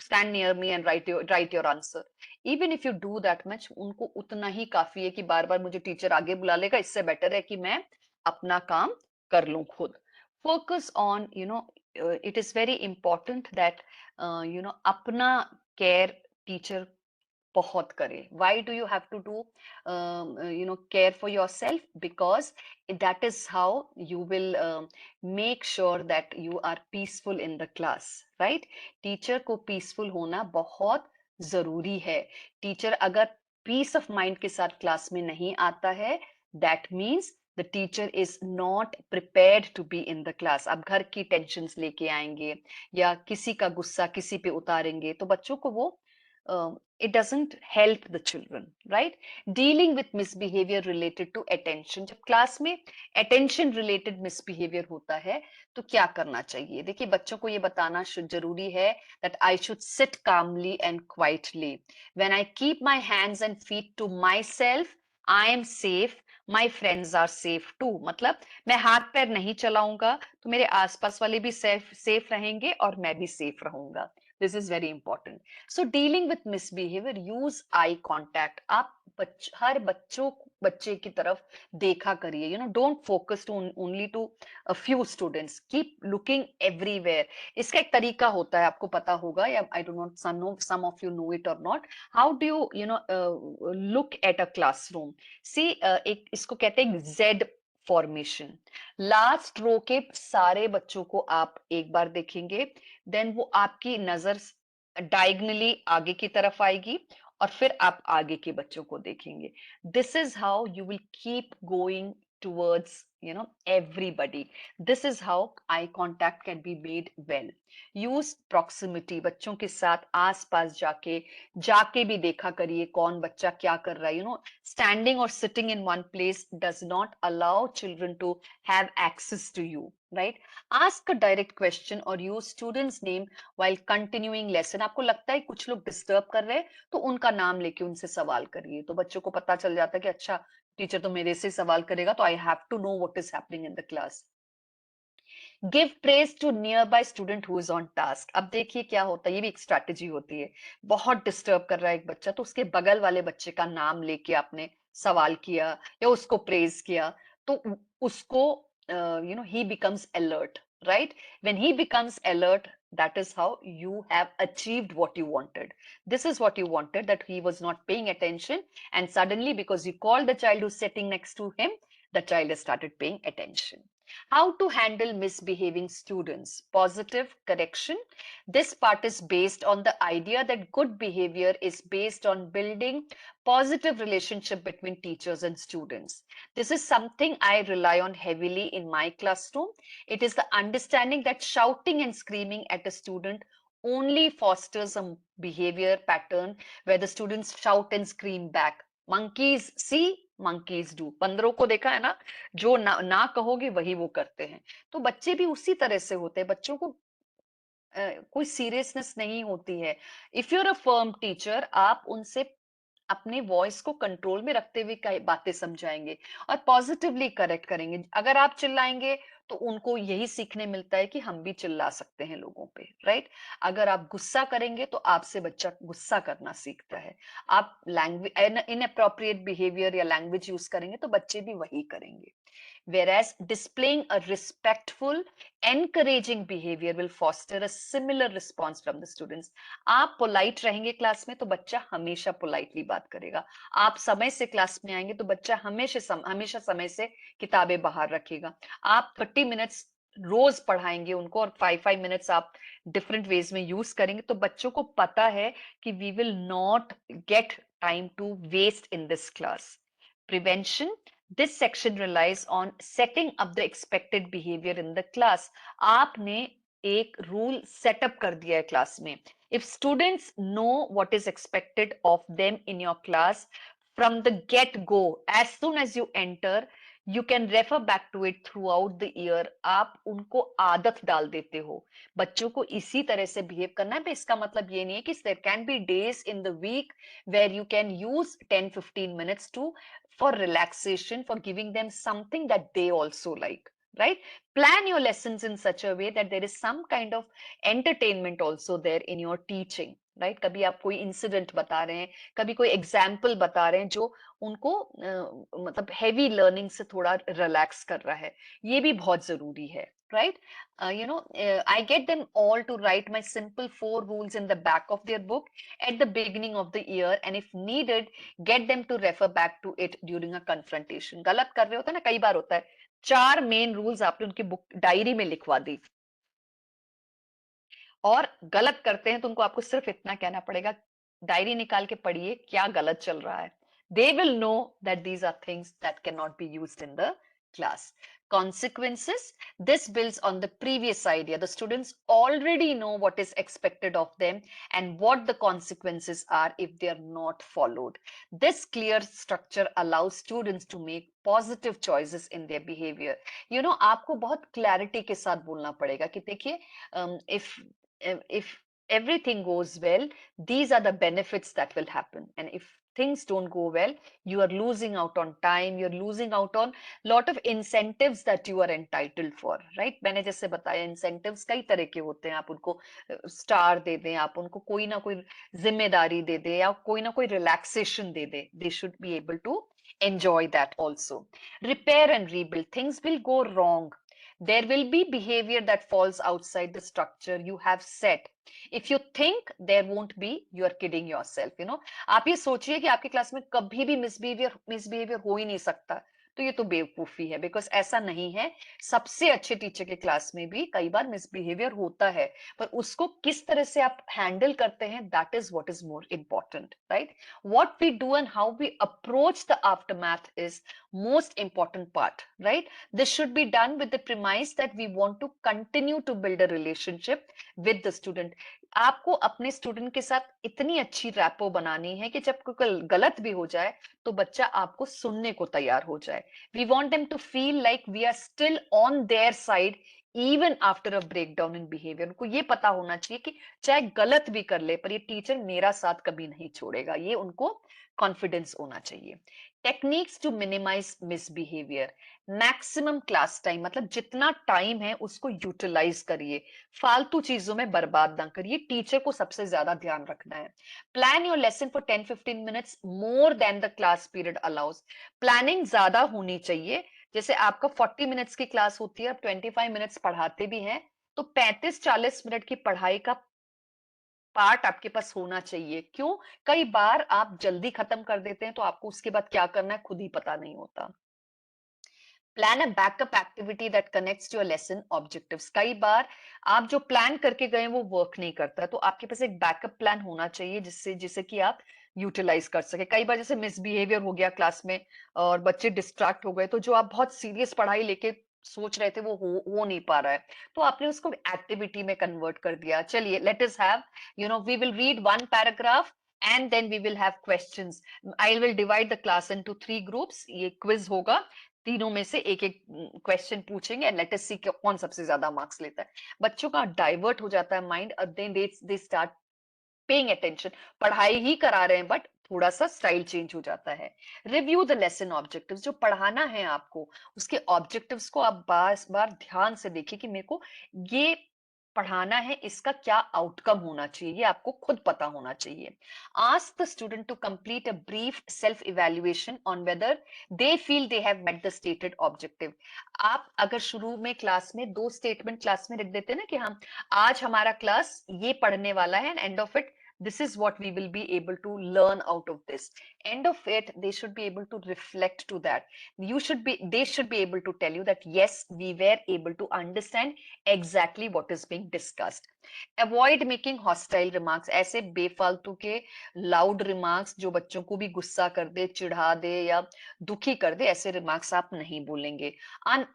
S2: stand near me and write your answer. Even if you do that much, उनको उतना ही काफी है कि बार बार मुझे टीचर आगे बुला लेगा, इससे बेटर है कि मैं अपना काम कर लूं खुद। Focus on, it is very important that अपना केयर टीचर बहुत करे। Why do you have to do care for yourself? Because that is how you will make sure that you are peaceful in the class, right? Teacher को peaceful होना बहुत जरूरी है। Teacher अगर piece of mind के साथ class में नहीं आता है, that means the teacher is not prepared to be in the class. आप घर की टेंशन लेके आएंगे या किसी का गुस्सा किसी पे उतारेंगे तो बच्चों को वो it doesn't help the children, right? Dealing with misbehavior related to attention, जब क्लास में attention related misbehavior होता है तो क्या करना चाहिए? देखिए बच्चों को ये बताना जरूरी है that I should sit calmly and quietly. When I keep my hands and feet to myself, I am safe, my friends are safe too. मतलब मैं हाथ पैर नहीं चलाऊंगा तो मेरे आसपास वाले भी सेफ रहेंगे और मैं भी सेफ रहूंगा। This is very important. So dealing with misbehavior, use eye contact. आप हर बच्चे की तरफ देखा करिए। Don't focus to only to a few students. Keep looking everywhere. इसका एक तरीका होता है, आपको पता होगा या I do not know some of you know it or not. How do you look at a classroom? See, एक इसको कहते हैं Z फॉर्मेशन। लास्ट रो के सारे बच्चों को आप एक बार देखेंगे, देन वो आपकी नजर डायगनली आगे की तरफ आएगी और फिर आप आगे के बच्चों को देखेंगे। This is how you will keep going towards everybody. This is how eye contact can be made well. Use proximity, बच्चों के साथ आस पास जाके भी देखा करिए कौन बच्चा क्या कर रहा है। Standing or sitting in one place does not allow children to have access to you, right? Ask a direct question or use students name while continuing lesson. आपको लगता है कुछ लोग डिस्टर्ब कर रहे हैं तो उनका नाम लेके उनसे सवाल करिए, तो बच्चों को पता चल जाता है कि अच्छा टीचर तो मेरे से सवाल करेगा तो I have to know what is happening in the class. Give praise to nearby student who is on task. अब देखिए क्या होता है, ये भी एक स्ट्रैटेजी होती है। बहुत डिस्टर्ब कर रहा है एक बच्चा तो उसके बगल वाले बच्चे का नाम लेके आपने सवाल किया या उसको प्रेज किया तो उसको he becomes alert, right? When he becomes alert, that is how you have achieved what you wanted. This is what you wanted, that he was not paying attention, and suddenly because you called the child who's sitting next to him, the child has started paying attention. How to handle misbehaving students? Positive correction. This part is based on the idea that good behavior is based on building positive relationship between teachers and students. This is something I rely on heavily in my classroom. It is the understanding that shouting and screaming at a student only fosters a behavior pattern where the students shout and scream back. Monkeys see, monkeys do. बंदरों को देखा है ना, जो ना कहोगे वही वो करते हैं। तो बच्चे भी उसी तरह से होते हैं। बच्चों को कोई सीरियसनेस नहीं होती है। If you are a firm teacher, आप उनसे अपने वॉइस को कंट्रोल में रखते हुए बातें समझाएंगे और पॉजिटिवली करेक्ट करेंगे। अगर आप चिल्लाएंगे तो उनको यही सीखने मिलता है कि हम भी चिल्ला सकते हैं लोगों पे, राइट? अगर आप गुस्सा करेंगे तो आपसे बच्चा गुस्सा करना सीखता है। आप लैंग्वेज इनअप्रोप्रिएट बिहेवियर या लैंग्वेज यूज करेंगे तो बच्चे भी वही करेंगे। Whereas displaying a respectful, encouraging behavior will foster a similar response from the students. आप polite रहेंगे क्लास में तो बच्चा हमेशा politely बात करेगा। आप समय से क्लास में आएंगे तो बच्चा हमेशा समय से किताबें बाहर रखेगा। आप 30 मिनट्स रोज पढ़ाएंगे उनको और 5 मिनट्स आप डिफरेंट वेज में यूज करेंगे तो बच्चों को पता है कि we will not get time to waste in this class. Prevention. This section relies on setting up the expected behavior in the class. आपने एक रूल सेटअप कर दिया है क्लास में. If students know what is expected of them in your class from the get go, as soon as you enter, you can refer back to it throughout the year. आप उनको आदत डाल देते हो बच्चों को इसी तरह से बिहेव करना है. इसका मतलब ये नहीं है कि there can be days in the week where you can use 10-15 minutes to for relaxation, for giving them something that they also like, right? Plan your lessons in such a way that there is some kind of entertainment also there in your teaching, right? कभी आप कोई incident बता रहे हैं, कभी कोई example बता रहे हैं जो उनको मतलब हैवी लर्निंग से थोड़ा रिलैक्स कर रहा है, ये भी बहुत जरूरी है, right? I get them all to write my simple 4 rules in the back of their book at the beginning of the year, and if needed, get them to refer back to it during a confrontation. गलत कर रहे होते हैं ना, कई बार होता है 4 मेन रूल्स आपने उनकी बुक डायरी में लिखवा दी और गलत करते हैं तो उनको आपको सिर्फ इतना कहना पड़ेगा, डायरी निकाल के पढ़िए क्या गलत चल रहा है. They will know that these are things that cannot be used in the class. Consequences. This builds on the previous idea. The students already know what is expected of them and what the consequences are if they are not followed. This clear structure allows students to make positive choices in their behavior. आपको बहुत clarity के साथ बोलना पड़ेगा कि देखिए, if everything goes well, these are the benefits that will happen, and if things don't go well, you are losing out on time, you're losing out on lot of incentives that you are entitled for, right? मैंने जैसे बताया incentives कई तरह के होते हैं. आप उनको स्टार दे दें, आप उनको कोई ना कोई जिम्मेदारी दे दें या कोई ना कोई relaxation दे दें. They should be able to enjoy that also. Repair and rebuild. Things will go wrong. There will be behavior that falls outside the structure you have set. If you think there won't be, you are kidding yourself. आप ये सोचिए कि आपकी class में कभी भी misbehaviour हो ही नहीं सकता, तो ये तो बेवकूफी है, बिकॉज ऐसा नहीं है. सबसे अच्छे टीचर के क्लास में भी कई बार मिसबिहेवियर होता है, पर उसको किस तरह से आप हैंडल करते हैं, that is what is more important, right? What we do and how we approach the aftermath is most important part, right? This should be done with the premise that we want to continue to build a relationship with the student. आपको अपने student के साथ इतनी अच्छी rapport बनानी है कि जब कोई गलत भी हो जाए तो बच्चा आपको सुनने को तैयार हो जाए. We want them to feel like we are still on their side even after a breakdown in behavior. उनको ये पता होना चाहिए कि चाहे गलत भी कर ले पर ये टीचर मेरा साथ कभी नहीं छोड़ेगा. ये उनको कॉन्फिडेंस होना चाहिए. Techniques to minimise misbehaviour. Maximum class time, मतलब जितना टाइम है उसको यूटिलाइज करिए, फालतू चीजों में बर्बाद ना करिए. टीचर को सबसे ज्यादा ध्यान रखना है. Plan your lesson for 10-15 minutes more than the class period allows. Planning ज्यादा होनी चाहिए. जैसे आपका 40 मिनट्स की क्लास होती है, आप 25 मिनट्स पढ़ाते भी हैं, तो 35-40 मिनट की पढ़ाई का पार्ट आपके पास होना चाहिए. क्यों? कई बार आप जल्दी खत्म कर देते हैं तो आपको उसके बाद क्या करना है खुद ही पता नहीं होता. Plan a backup activity that connects to your lesson objectives. कई बार आप जो प्लान करके गए वो वर्क नहीं करता, तो आपके पास एक बैकअप प्लान होना चाहिए जिससे कि आप यूटिलाइज कर सके. कई बार जैसे मिसबिहेवियर हो गया क्लास में और बच्चे डिस्ट्रैक्ट हो गए, तो जो आप बहुत सीरियस पढ़ाई लेके सोच रहे थे वो हो नहीं पा रहा है, तो आपने उसको एक्टिविटी में कन्वर्ट कर दिया. चलिए, let us have, we will read one paragraph and then we will have questions. I will divide the class into 3 groups. ये quiz होगा, तीनों में से एक एक क्वेश्चन पूछेंगे एंड लेट अस सी कौन सबसे ज्यादा मार्क्स लेता है. बच्चों का डाइवर्ट हो जाता है माइंड और then they start paying attention. पढ़ाई ही करा रहे हैं बट थोड़ा सा स्टाइल चेंज हो जाता है। रिव्यू द लेसन ऑब्जेक्टिव्स, जो पढ़ाना है आपको उसके ऑब्जेक्टिव्स को आप बार बार ध्यान से देखिए कि मेरे को ये पढ़ाना है, इसका क्या आउटकम होना चाहिए, ये आपको खुद पता होना चाहिए। Ask the student to complete a brief self evaluation on whether they feel they have met the stated objective. आप अगर शुरू में क्लास में 2 स्टेटमेंट क्लास में लिख देते हैं ना कि हम आज हमारा क्लास ये पढ़ने वाला है, and end of it this is what we will be able to learn out of this. End of it, they should be able to reflect to that. They should be able to tell you that yes, we were able to understand exactly what is being discussed. Avoid making hostile remarks. ऐसे बेफालतू के loud remarks जो बच्चों को भी गुस्सा कर दे, चिढ़ा दे या दुखी कर दे, ऐसे remarks आप नहीं बोलेंगे.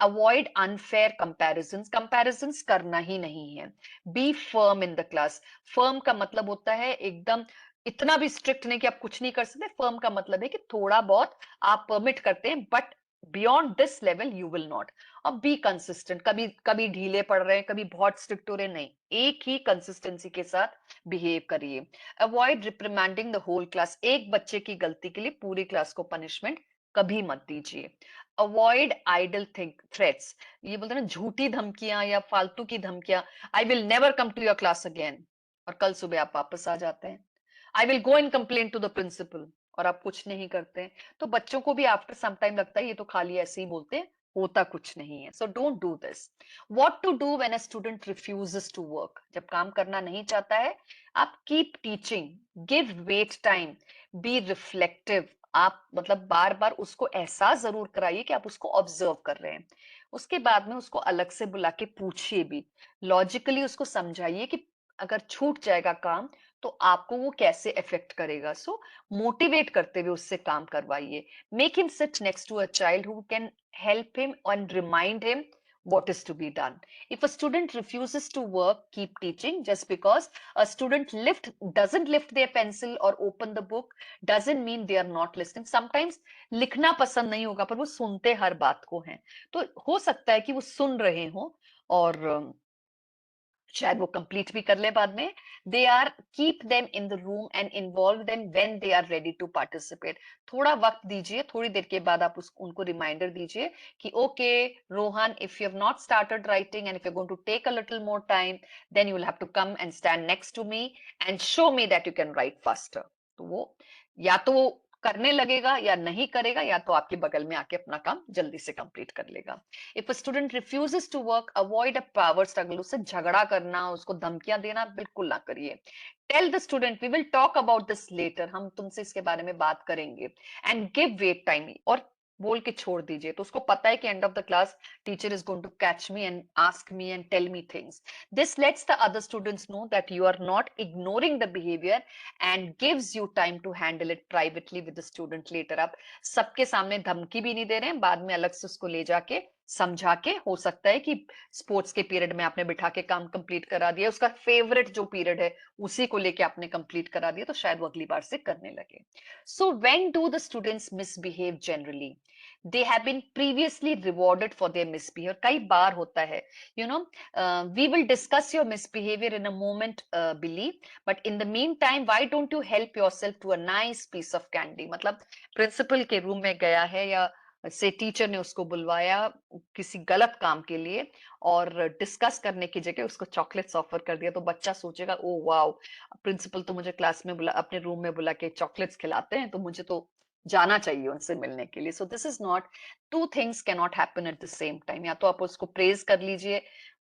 S2: Avoid unfair comparisons. Comparisons करना ही नहीं है. Be firm in the class. Firm का मतलब होता है एकदम इतना भी स्ट्रिक्ट नहीं कि आप कुछ नहीं कर सकते। फर्म का मतलब है कि थोड़ा बहुत आप परमिट करते हैं, but beyond this level you will not. और बी कंसिस्टेंट, कभी कभी ढीले पड़ रहे हैं, कभी बहुत स्ट्रिक्ट हो रहे हैं, नहीं, एक ही कंसिस्टेंसी के साथ बिहेव करिए। Avoid reprimanding the whole class. एक बच्चे की गलती के लिए पूरी क्लास को पनिशमेंट कभी मत दीजिए। अवॉइड आइडल थिंक थ्रेट्स, ये बोलते हैं ना झूठी धमकियां या फालतू की धमकियां, I will never come to your class again, और कल सुबह आप वापस आ जाते हैं। I will go and complain to the principal, और आप कुछ नहीं करते हैं। तो बच्चों को भी आफ्टर सम टाइम लगता है ये तो खाली ऐसे ही बोलते हैं, होता कुछ नहीं है। So don't do this. What to do when a student refuses to work, जब काम करना नहीं चाहता है, आप keep teaching, give wait time, be reflective. आप मतलब बार बार उसको एहसास जरूर कराइए कि आप उसको ऑब्जर्व कर रहे हैं। उसके बाद में उसको अलग से बुला के पूछिए भी, लॉजिकली उसको समझाइए कि अगर छूट जाएगा काम तो आपको वो कैसे इफेक्ट करेगा। सो मोटिवेट करते हुए उससे काम करवाइए। Make him sit next to a child who can help him and remind him what is to be done. If a student refuses to work, keep teaching. Just because a student doesn't lift their pencil or open the book doesn't mean they are not listening. Sometimes लिखना पसंद नहीं होगा पर वो सुनते हर बात को हैं, तो हो सकता है कि वो सुन रहे हो और शायद वो कंप्लीट भी कर ले बाद में। They are keep them in the room and involve them when they are ready to participate. थोड़ा वक्त दीजिए, थोड़ी देर के बाद आप उनको रिमाइंडर दीजिए कि okay Rohan, if you have not started writing and if you going to take a little more time, then you will have to come and stand next to me and show me that you can write faster. तो वो या तो वो करने लगेगा या नहीं करेगा, या तो आपके बगल में आके अपना काम जल्दी से कंप्लीट कर लेगा। If a student refuses to work, avoid a power struggle. उससे झगड़ा करना, उसको धमकियां देना बिल्कुल ना करिए। Tell the student we will talk about this later, हम तुमसे इसके बारे में बात करेंगे। एंड गिव वेट टाइम, और बोल के छोड़ दीजिए, तो उसको पता है कि end of the class teacher is going to catch me and ask me and tell me things. This lets the other students know that you are not ignoring the behaviour and gives you time to handle it privately with the student later. आप सबके सामने धमकी भी नहीं दे रहे हैं, बाद में अलग से उसको ले जाके समझा के, हो सकता है कि स्पोर्ट्स के पीरियड में आपने बिठा के काम कंप्लीट करा दिया, उसका फेवरेट जो पीरियड है उसी को लेके आपने कंप्लीट करा दिया, तो शायद वो अगली बार से करने लगे। So when do the students misbehave generally, they have been previously rewarded for their misbehaviour. कई बार होता है, you know, we will discuss your misbehaviour in a moment Billy, but in the meantime why don't you help yourself to a nice piece of candy. मतलब principal के room में गया है या से टीचर ने उसको बुलवाया किसी गलत काम के लिए, और डिस्कस करने की जगह उसको चॉकलेट्स ऑफर कर दिया, तो बच्चा सोचेगा ओ वाओ, प्रिंसिपल तो मुझे क्लास में बुला, अपने रूम में बुला के चॉकलेट्स खिलाते हैं, तो मुझे तो जाना चाहिए उनसे मिलने के लिए। सो this is not, two things can not happen at the same time. या तो आप उसको प्रेज कर लीजिए,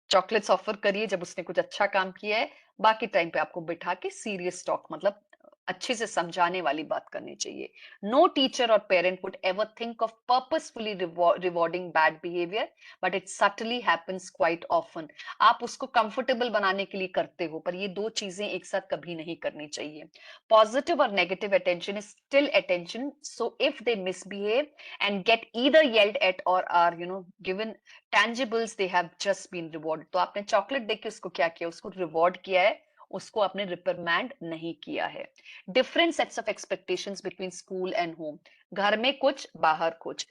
S2: चॉकलेट्स ऑफर करिए जब उसने कुछ अच्छा काम किया है, बाकी टाइम पे आपको बिठा के सीरियस टॉक, मतलब अच्छे से समझाने वाली बात करनी चाहिए। नो टीचर और parent would ever think of purposefully rewarding bad behaviour, but it subtly happens quite often. आप उसको कंफर्टेबल बनाने के लिए करते हो, पर ये दो चीजें एक साथ कभी नहीं करनी चाहिए। पॉजिटिव और negative attention is still attention, so if they misbehave and get either yelled at or are given tangibles, they have just been rewarded। तो आपने चॉकलेट देके उसको क्या किया, उसको रिवॉर्ड किया है, उसको आपने रिपरमैंड नहीं किया है। Different sets of expectations between school and home, घर में कुछ बाहर कुछ।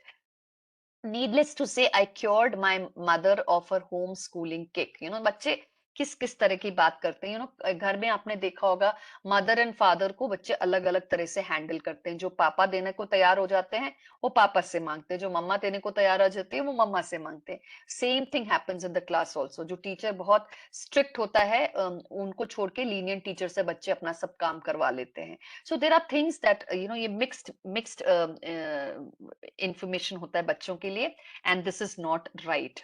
S2: Needless to say, I cured my mother of her homeschooling kick। बच्चे किस किस तरह की बात करते हैं, घर में आपने देखा होगा मदर एंड फादर को बच्चे अलग अलग तरह से हैंडल करते हैं। जो पापा देने को तैयार हो जाते हैं वो पापा से मांगते हैं, जो मम्मा देने को तैयार हो जाती है वो मम्मा से मांगते हैं। Same thing happens in the class also. जो टीचर बहुत स्ट्रिक्ट होता है उनको छोड़ के लीनियंट टीचर से बच्चे अपना सब काम करवा लेते हैं। So there are things that ये मिक्स्ड इंफॉर्मेशन होता है बच्चों के लिए, and this is not right.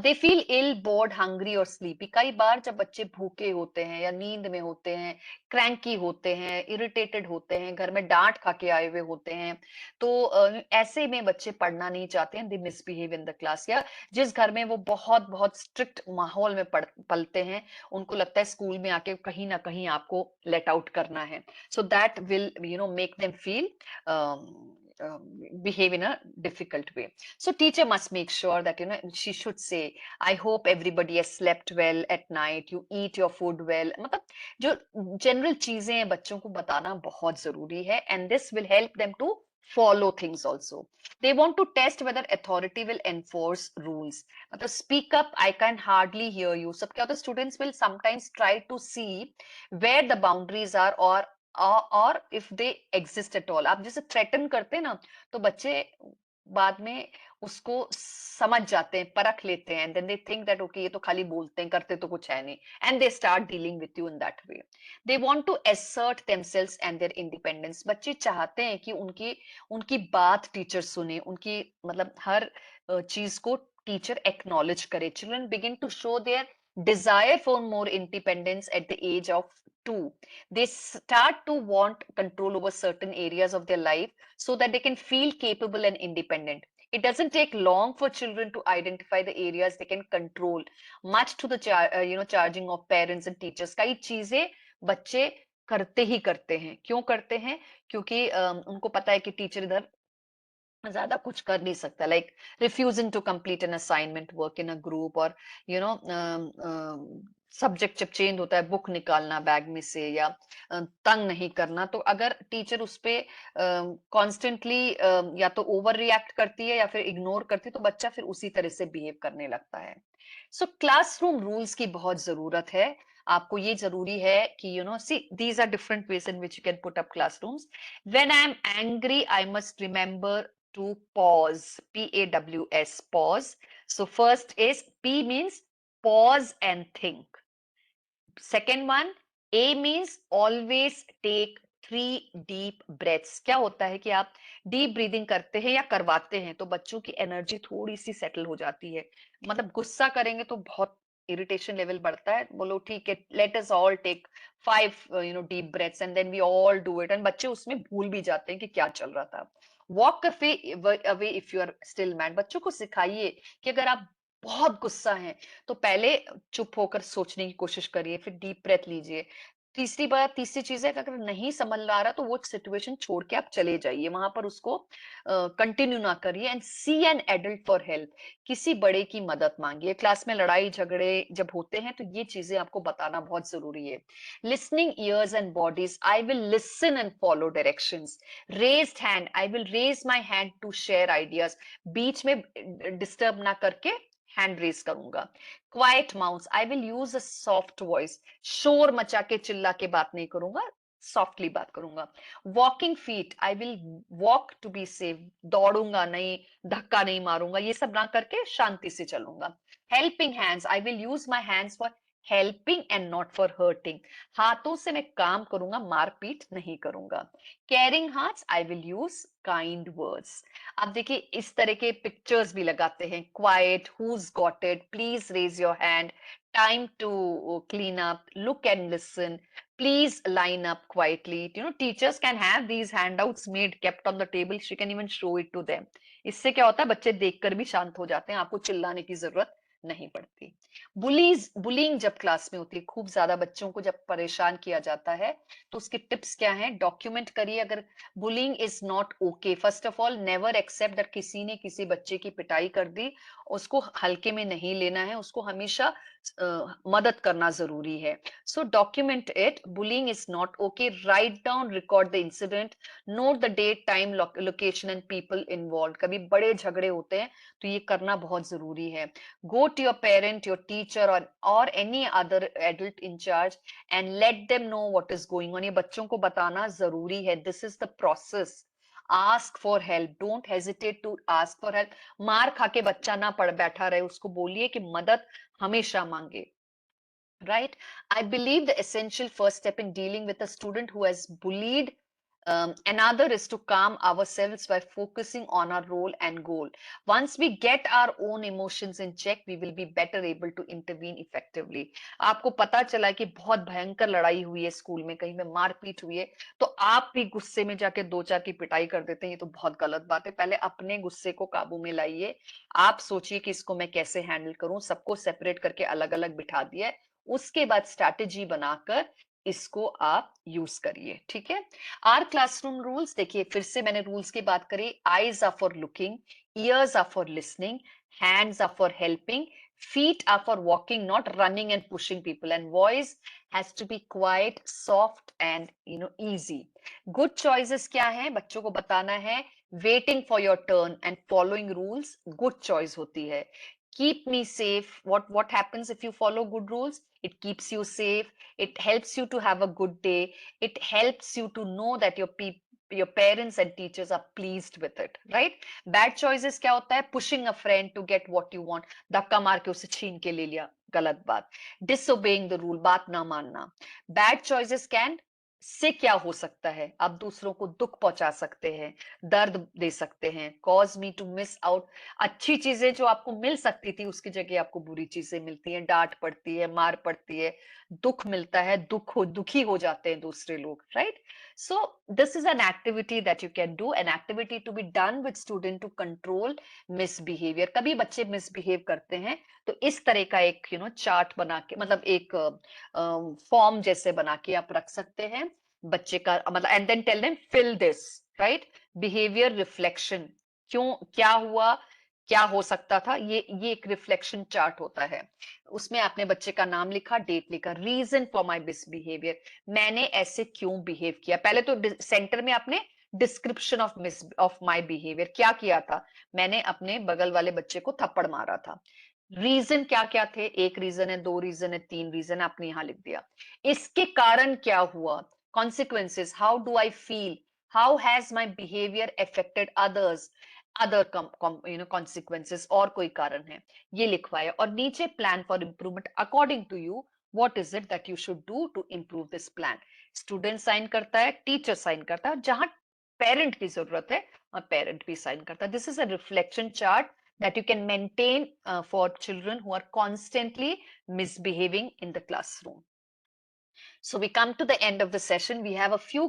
S2: They feel ill, bored, hungry और स्लीपी। कई बार जब बच्चे भूखे होते हैं या नींद में होते हैं, क्रैंकी होते हैं, इरिटेटेड होते हैं, घर में डांट खा के आए हुए होते हैं, तो ऐसे में बच्चे पढ़ना नहीं चाहते हैं, दे मिसबिहेव इन द क्लास। या जिस घर में वो बहुत बहुत स्ट्रिक्ट माहौल में पलते हैं, उनको लगता है स्कूल में आके कहीं ना कहीं आपको लेट आउट करना है। So that will make them feel behave in a difficult way. So teacher must make sure that she should say, I hope everybody has slept well at night, you eat your food well. मतलब जो general चीजें हैं बच्चों को बताना बहुत जरूरी है, and this will help them to follow things also. They want to test whether authority will enforce rules. मतलब speak up, I can hardly hear you. सब क्या होता है, students will sometimes try to see where the boundaries are, और if they exist at all. आप जैसे threaten करते हैं ना, तो बच्चे बाद में उसको समझ जाते हैं, परख लेते हैं, and then they think that okay ये तो खाली बोलते हैं, करते तो कुछ है नहीं, and they start dealing with you in that way. They want to assert themselves and their independence. बच्चे चाहते हैं कि उनकी उनकी बात टीचर सुने, उनकी मतलब हर चीज को टीचर एक्नॉलेज करे। Children begin to show their desire for more independence at the age of 2. They start to want control over certain areas of their life so that they can feel capable and independent. It doesn't take long for children to identify the areas they can control, much to the charging of parents and teachers. कई चीजें बच्चे करते ही करते हैं। क्यों करते हैं? क्योंकि उनको पता है कि टीचर इधर ज्यादा कुछ कर नहीं सकता, like refusing to complete an assignment work in a group, और सब्जेक्ट जब चेंज होता है बुक निकालना बैग में से, या तंग नहीं करना। तो अगर टीचर उस पे कॉन्स्टेंटली या तो ओवर रिएक्ट करती है या फिर इग्नोर करती है, तो बच्चा फिर उसी तरह से बिहेव करने लगता है। सो क्लासरूम रूल्स की बहुत जरूरत है। आपको ये जरूरी है कि see these are different ways in which you can put up classrooms. When I am angry I must remember to pause, P-A-W-S, pause. So first is P means pause and think. Second one, A means always take 3 deep breaths. क्या होता है कि आप deep breathing करते हैं या करवाते हैं तो बच्चों की एनर्जी थोड़ी सी सेटल हो जाती है। मतलब गुस्सा करेंगे तो बहुत इरिटेशन लेवल बढ़ता है। बोलो ठीक है, let us all take 5 deep breaths and then we all do it, and बच्चे उसमें भूल भी जाते हैं कि क्या चल रहा था। Walk away if you are still mad. बच्चों को सिखाइए कि अगर आप बहुत गुस्सा हैं तो पहले चुप होकर सोचने की कोशिश करिए, फिर डीप ब्रेथ लीजिए। तीसरी चीज है कि अगर नहीं समझ आ रहा तो वो सिचुएशन छोड़ के आप चले जाइए, वहां पर उसको कंटिन्यू ना करिए, and see an adult for help. किसी बड़े की मदद मांगिए। क्लास में लड़ाई झगड़े जब होते हैं तो ये चीजें आपको बताना बहुत जरूरी है। Listening ears and bodies, I will listen and follow directions. Raised hand, I will raise my hand to share ideas. बीच में डिस्टर्ब ना करके हैंड रेज करूंगा। Quiet mouth, I will use a soft voice. शोर मचा के चिल्ला के बात नहीं करूंगा, सॉफ्टली बात करूंगा। Walking feet, I will walk to be safe. दौड़ूंगा नहीं, धक्का नहीं मारूंगा, ये सब ना करके शांति से चलूंगा। Helping hands, I will use my hands for helping and not for hurting. हाथों से मैं काम करूंगा, मारपीट नहीं करूंगा। Caring hearts, I will use kind words. आप देखिए इस तरह के पिक्चर्स भी लगाते हैं। Quiet, who's got it, please raise your hand, time to clean up, look and listen, please line up quietly. Teachers can have these handouts made, kept on the table. She can even show it to them. इससे क्या होता है, बच्चे देखकर भी शांत हो जाते हैं, आपको चिल्लाने की जरूरत नहीं पड़ती। बुलिंग जब क्लास में होती है, खूब ज्यादा बच्चों को जब परेशान किया जाता है, तो उसके टिप्स क्या हैं? डॉक्यूमेंट करिए अगर bullying is not okay. First of all, never accept that किसी ने किसी बच्चे की पिटाई कर दी, उसको हल्के में नहीं लेना है, उसको हमेशा मदद करना जरूरी है. So document it. Bullying is not okay. Write down, record the incident, note the date, time, location and people involve. कभी बड़े झगड़े होते हैं तो ये करना बहुत जरूरी है. Go to your parent, your teacher or any other adult in charge and let them know what is going on. ये बच्चों को बताना जरूरी है. This is the process. Ask for help. Don't hesitate to ask for help. मार खा के बच्चा ना पड़ बैठा रहे, उसको बोलिए कि मदद हमेशा मांगे. Right? I believe the essential first step in dealing with a student who has bullied another is to calm ourselves by focusing on our role and goal. Once we get our own emotions in check, we will be better able to intervene effectively. आपको पता चला कि बहुत भयंकर लड़ाई हुई है school में, कहीं में मारपीट हुई है, तो आप भी गुस्से में जाके दो चार की पिटाई कर देते हैं. ये तो बहुत गलत बात है. पहले अपने गुस्से को काबू में लाइए. आप सोचिए कि इसको मैं कैसे हैंडल करूं. सबको सेपरेट करके अलग अलग बिठा दिया है. उसके बाद स्ट्रैटेजी बनाकर इसको आप यूज करिए. ठीक है. आर क्लासरूम रूल्स देखिए, फिर से मैंने रूल्स की बात करी. Eyes are for looking, ears are for listening, hands are for helping, feet are for walking, not running and pushing people, and voice has to be quiet, soft and easy. Good choices क्या है, बच्चों को बताना है. Waiting for your turn and following rules good choice होती है. Keep me safe. What happens if you follow good rules? It keeps you safe. It helps you to have a good day. It helps you to know that your parents and teachers are pleased with it, right? Bad choices क्या होता है? Pushing a friend to get what you want. धक्का मार के उसे छीन के ले लिया, गलत बात. Disobeying the rule, बात ना मानना. Bad choices से क्या हो सकता है? आप दूसरों को दुख पहुंचा सकते हैं, दर्द दे सकते हैं, cause me to miss out. अच्छी चीजें जो आपको मिल सकती थी उसकी जगह आपको बुरी चीजें मिलती हैं, डांट पड़ती है, मार पड़ती है, दुख मिलता है, दुखी हो जाते हैं दूसरे लोग, right? So this is an activity that you can do, an activity to be done with student to control misbehaviour. कभी बच्चे मिसबिहेव करते हैं तो इस तरह का एक चार्ट बना के, मतलब एक फॉर्म जैसे बना के आप रख सकते हैं बच्चे का, मतलब and then tell them fill this, right? Behaviour reflection, क्यों, क्या हुआ, क्या हो सकता था, ये एक रिफ्लेक्शन चार्ट होता है. उसमें आपने बच्चे का नाम लिखा, डेट लिखा. रीजन फॉर माय मिसबिहेवियर, मैंने ऐसे क्यों बिहेव किया. पहले तो सेंटर में आपने डिस्क्रिप्शन ऑफ माय बिहेवियर, क्या किया था, मैंने अपने बगल वाले बच्चे को थप्पड़ मारा था. रीजन क्या क्या थे, एक रीजन है, दो रीजन है, तीन रीजन, आपने यहां लिख दिया. इसके कारण क्या हुआ, consequences, how do I feel, how has my behavior affected others, other consequences, और कोई कारण है, ये लिखवाया. और नीचे plan for improvement according to you, what is it that you should do to improve this plan. Student sign करता है, टीचर साइन करता है, जहां पेरेंट की जरूरत है पेरेंट भी साइन करता है. This is a reflection chart that you can maintain for children who are constantly misbehaving in the classroom. So we come to the end of the session. We have a few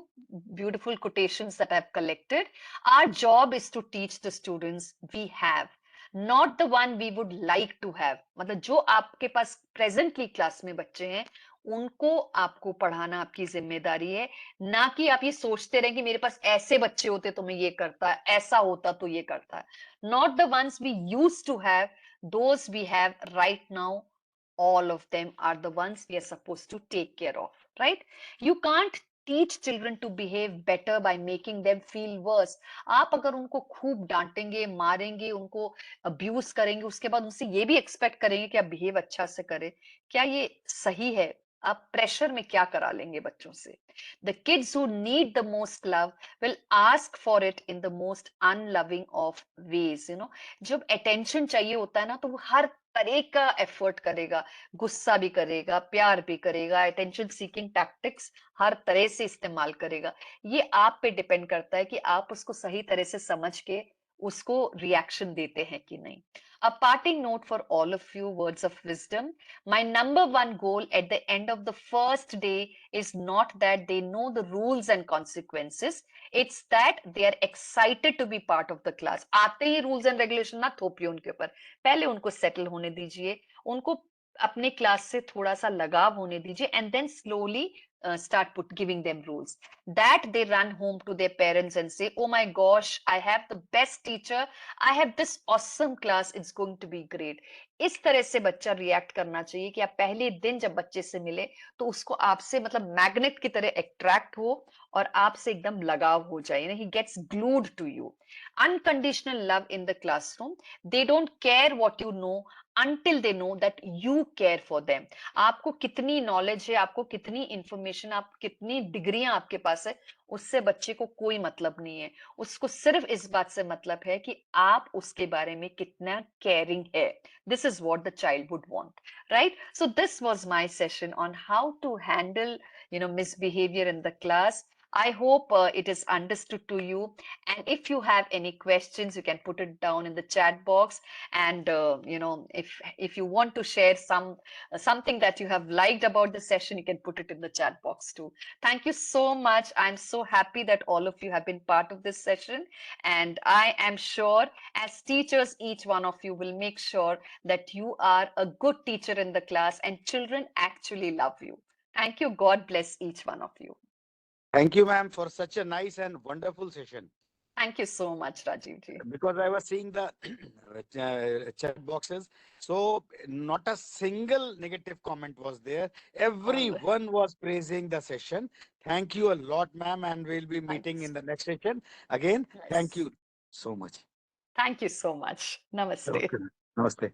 S2: beautiful quotations that I've collected. Our job is to teach the students we have, not the one we would like to have. मतलब जो आपके पास presently class में बच्चे हैं, उनको आपको पढ़ाना आपकी जिम्मेदारी है, ना कि आप ये सोचते रहें कि मेरे पास ऐसे बच्चे होते तो मैं ये करता, ऐसा होता तो ये करता. Not the ones we used to have, those we have right now. All of them are the ones we are supposed to take care of, right? You can't teach children to behave better by making them feel worse. आप अगर उनको खूब डांटेंगे, मारेंगे, उनको abuse करेंगे, उसके बाद उनसे ये भी एक्सपेक्ट करेंगे कि आप बिहेव अच्छा से करें, क्या ये सही है? आप प्रेशर में क्या करा लेंगे बच्चों से? The kids who need the most love will ask for it in the most unloving of ways. जब attention चाहिए होता है ना, तो वो हर तरह का एफर्ट करेगा, गुस्सा भी करेगा, प्यार भी करेगा, अटेंशन सीकिंग टैक्टिक्स हर तरह से इस्तेमाल करेगा. ये आप पे डिपेंड करता है कि आप उसको सही तरह से समझ के उसको रिएक्शन देते हैं कि नहीं. A parting note for all of you, words of wisdom. My number one goal at the end of the first day is not that they know the rules and consequences. It's that they are excited to be part of the class. आते ही rules and regulation ना थोपिए उनके ऊपर, पहले उनको settle होने दीजिए, उनको अपने क्लास से थोड़ा सा लगाव होने दीजिए, and then slowly start giving them rules. That they run home to their parents and say, oh my gosh, I have the best teacher, I have this awesome class, it's going to be great. इस तरह से बच्चा react करना चाहिए कि आप पहले दिन जब बच्चे से मिले तो उसको आपसे मतलब मैग्नेट की तरह अट्रैक्ट हो और आपसे एकदम लगाव हो जाए, he gets glued to you. Unconditional love in the classroom. They don't care what you know until they know that you care for them. आपको कितनी नॉलेज है, आपको कितनी इंफॉर्मेशन, आप कितनी डिग्रियां आपके पास है, उससे बच्चे को कोई मतलब नहीं है. उसको सिर्फ इस बात से मतलब है कि आप उसके बारे में कितना केयरिंग है. This is what the child would want, right? So this was my session on how to handle, misbehavior in the class. I hope it is understood to you. And if you have any questions, you can put it down in the chat box. And if you want to share something that you have liked about the session, you can put it in the chat box too. Thank you so much. I'm so happy that all of you have been part of this session. And I am sure as teachers, each one of you will make sure that you are a good teacher in the class and children actually love you. Thank you. God bless each one of you.
S1: Thank you, ma'am, for such a nice and wonderful session.
S2: Thank you so much, Rajiv ji.
S1: Because I was seeing the chat boxes, so not a single negative comment was there. Everyone was praising the session. Thank you a lot, ma'am, and we'll be meeting in the next session. Again, thank you so much.
S2: Thank you so much. Namaste.
S1: Okay. Namaste.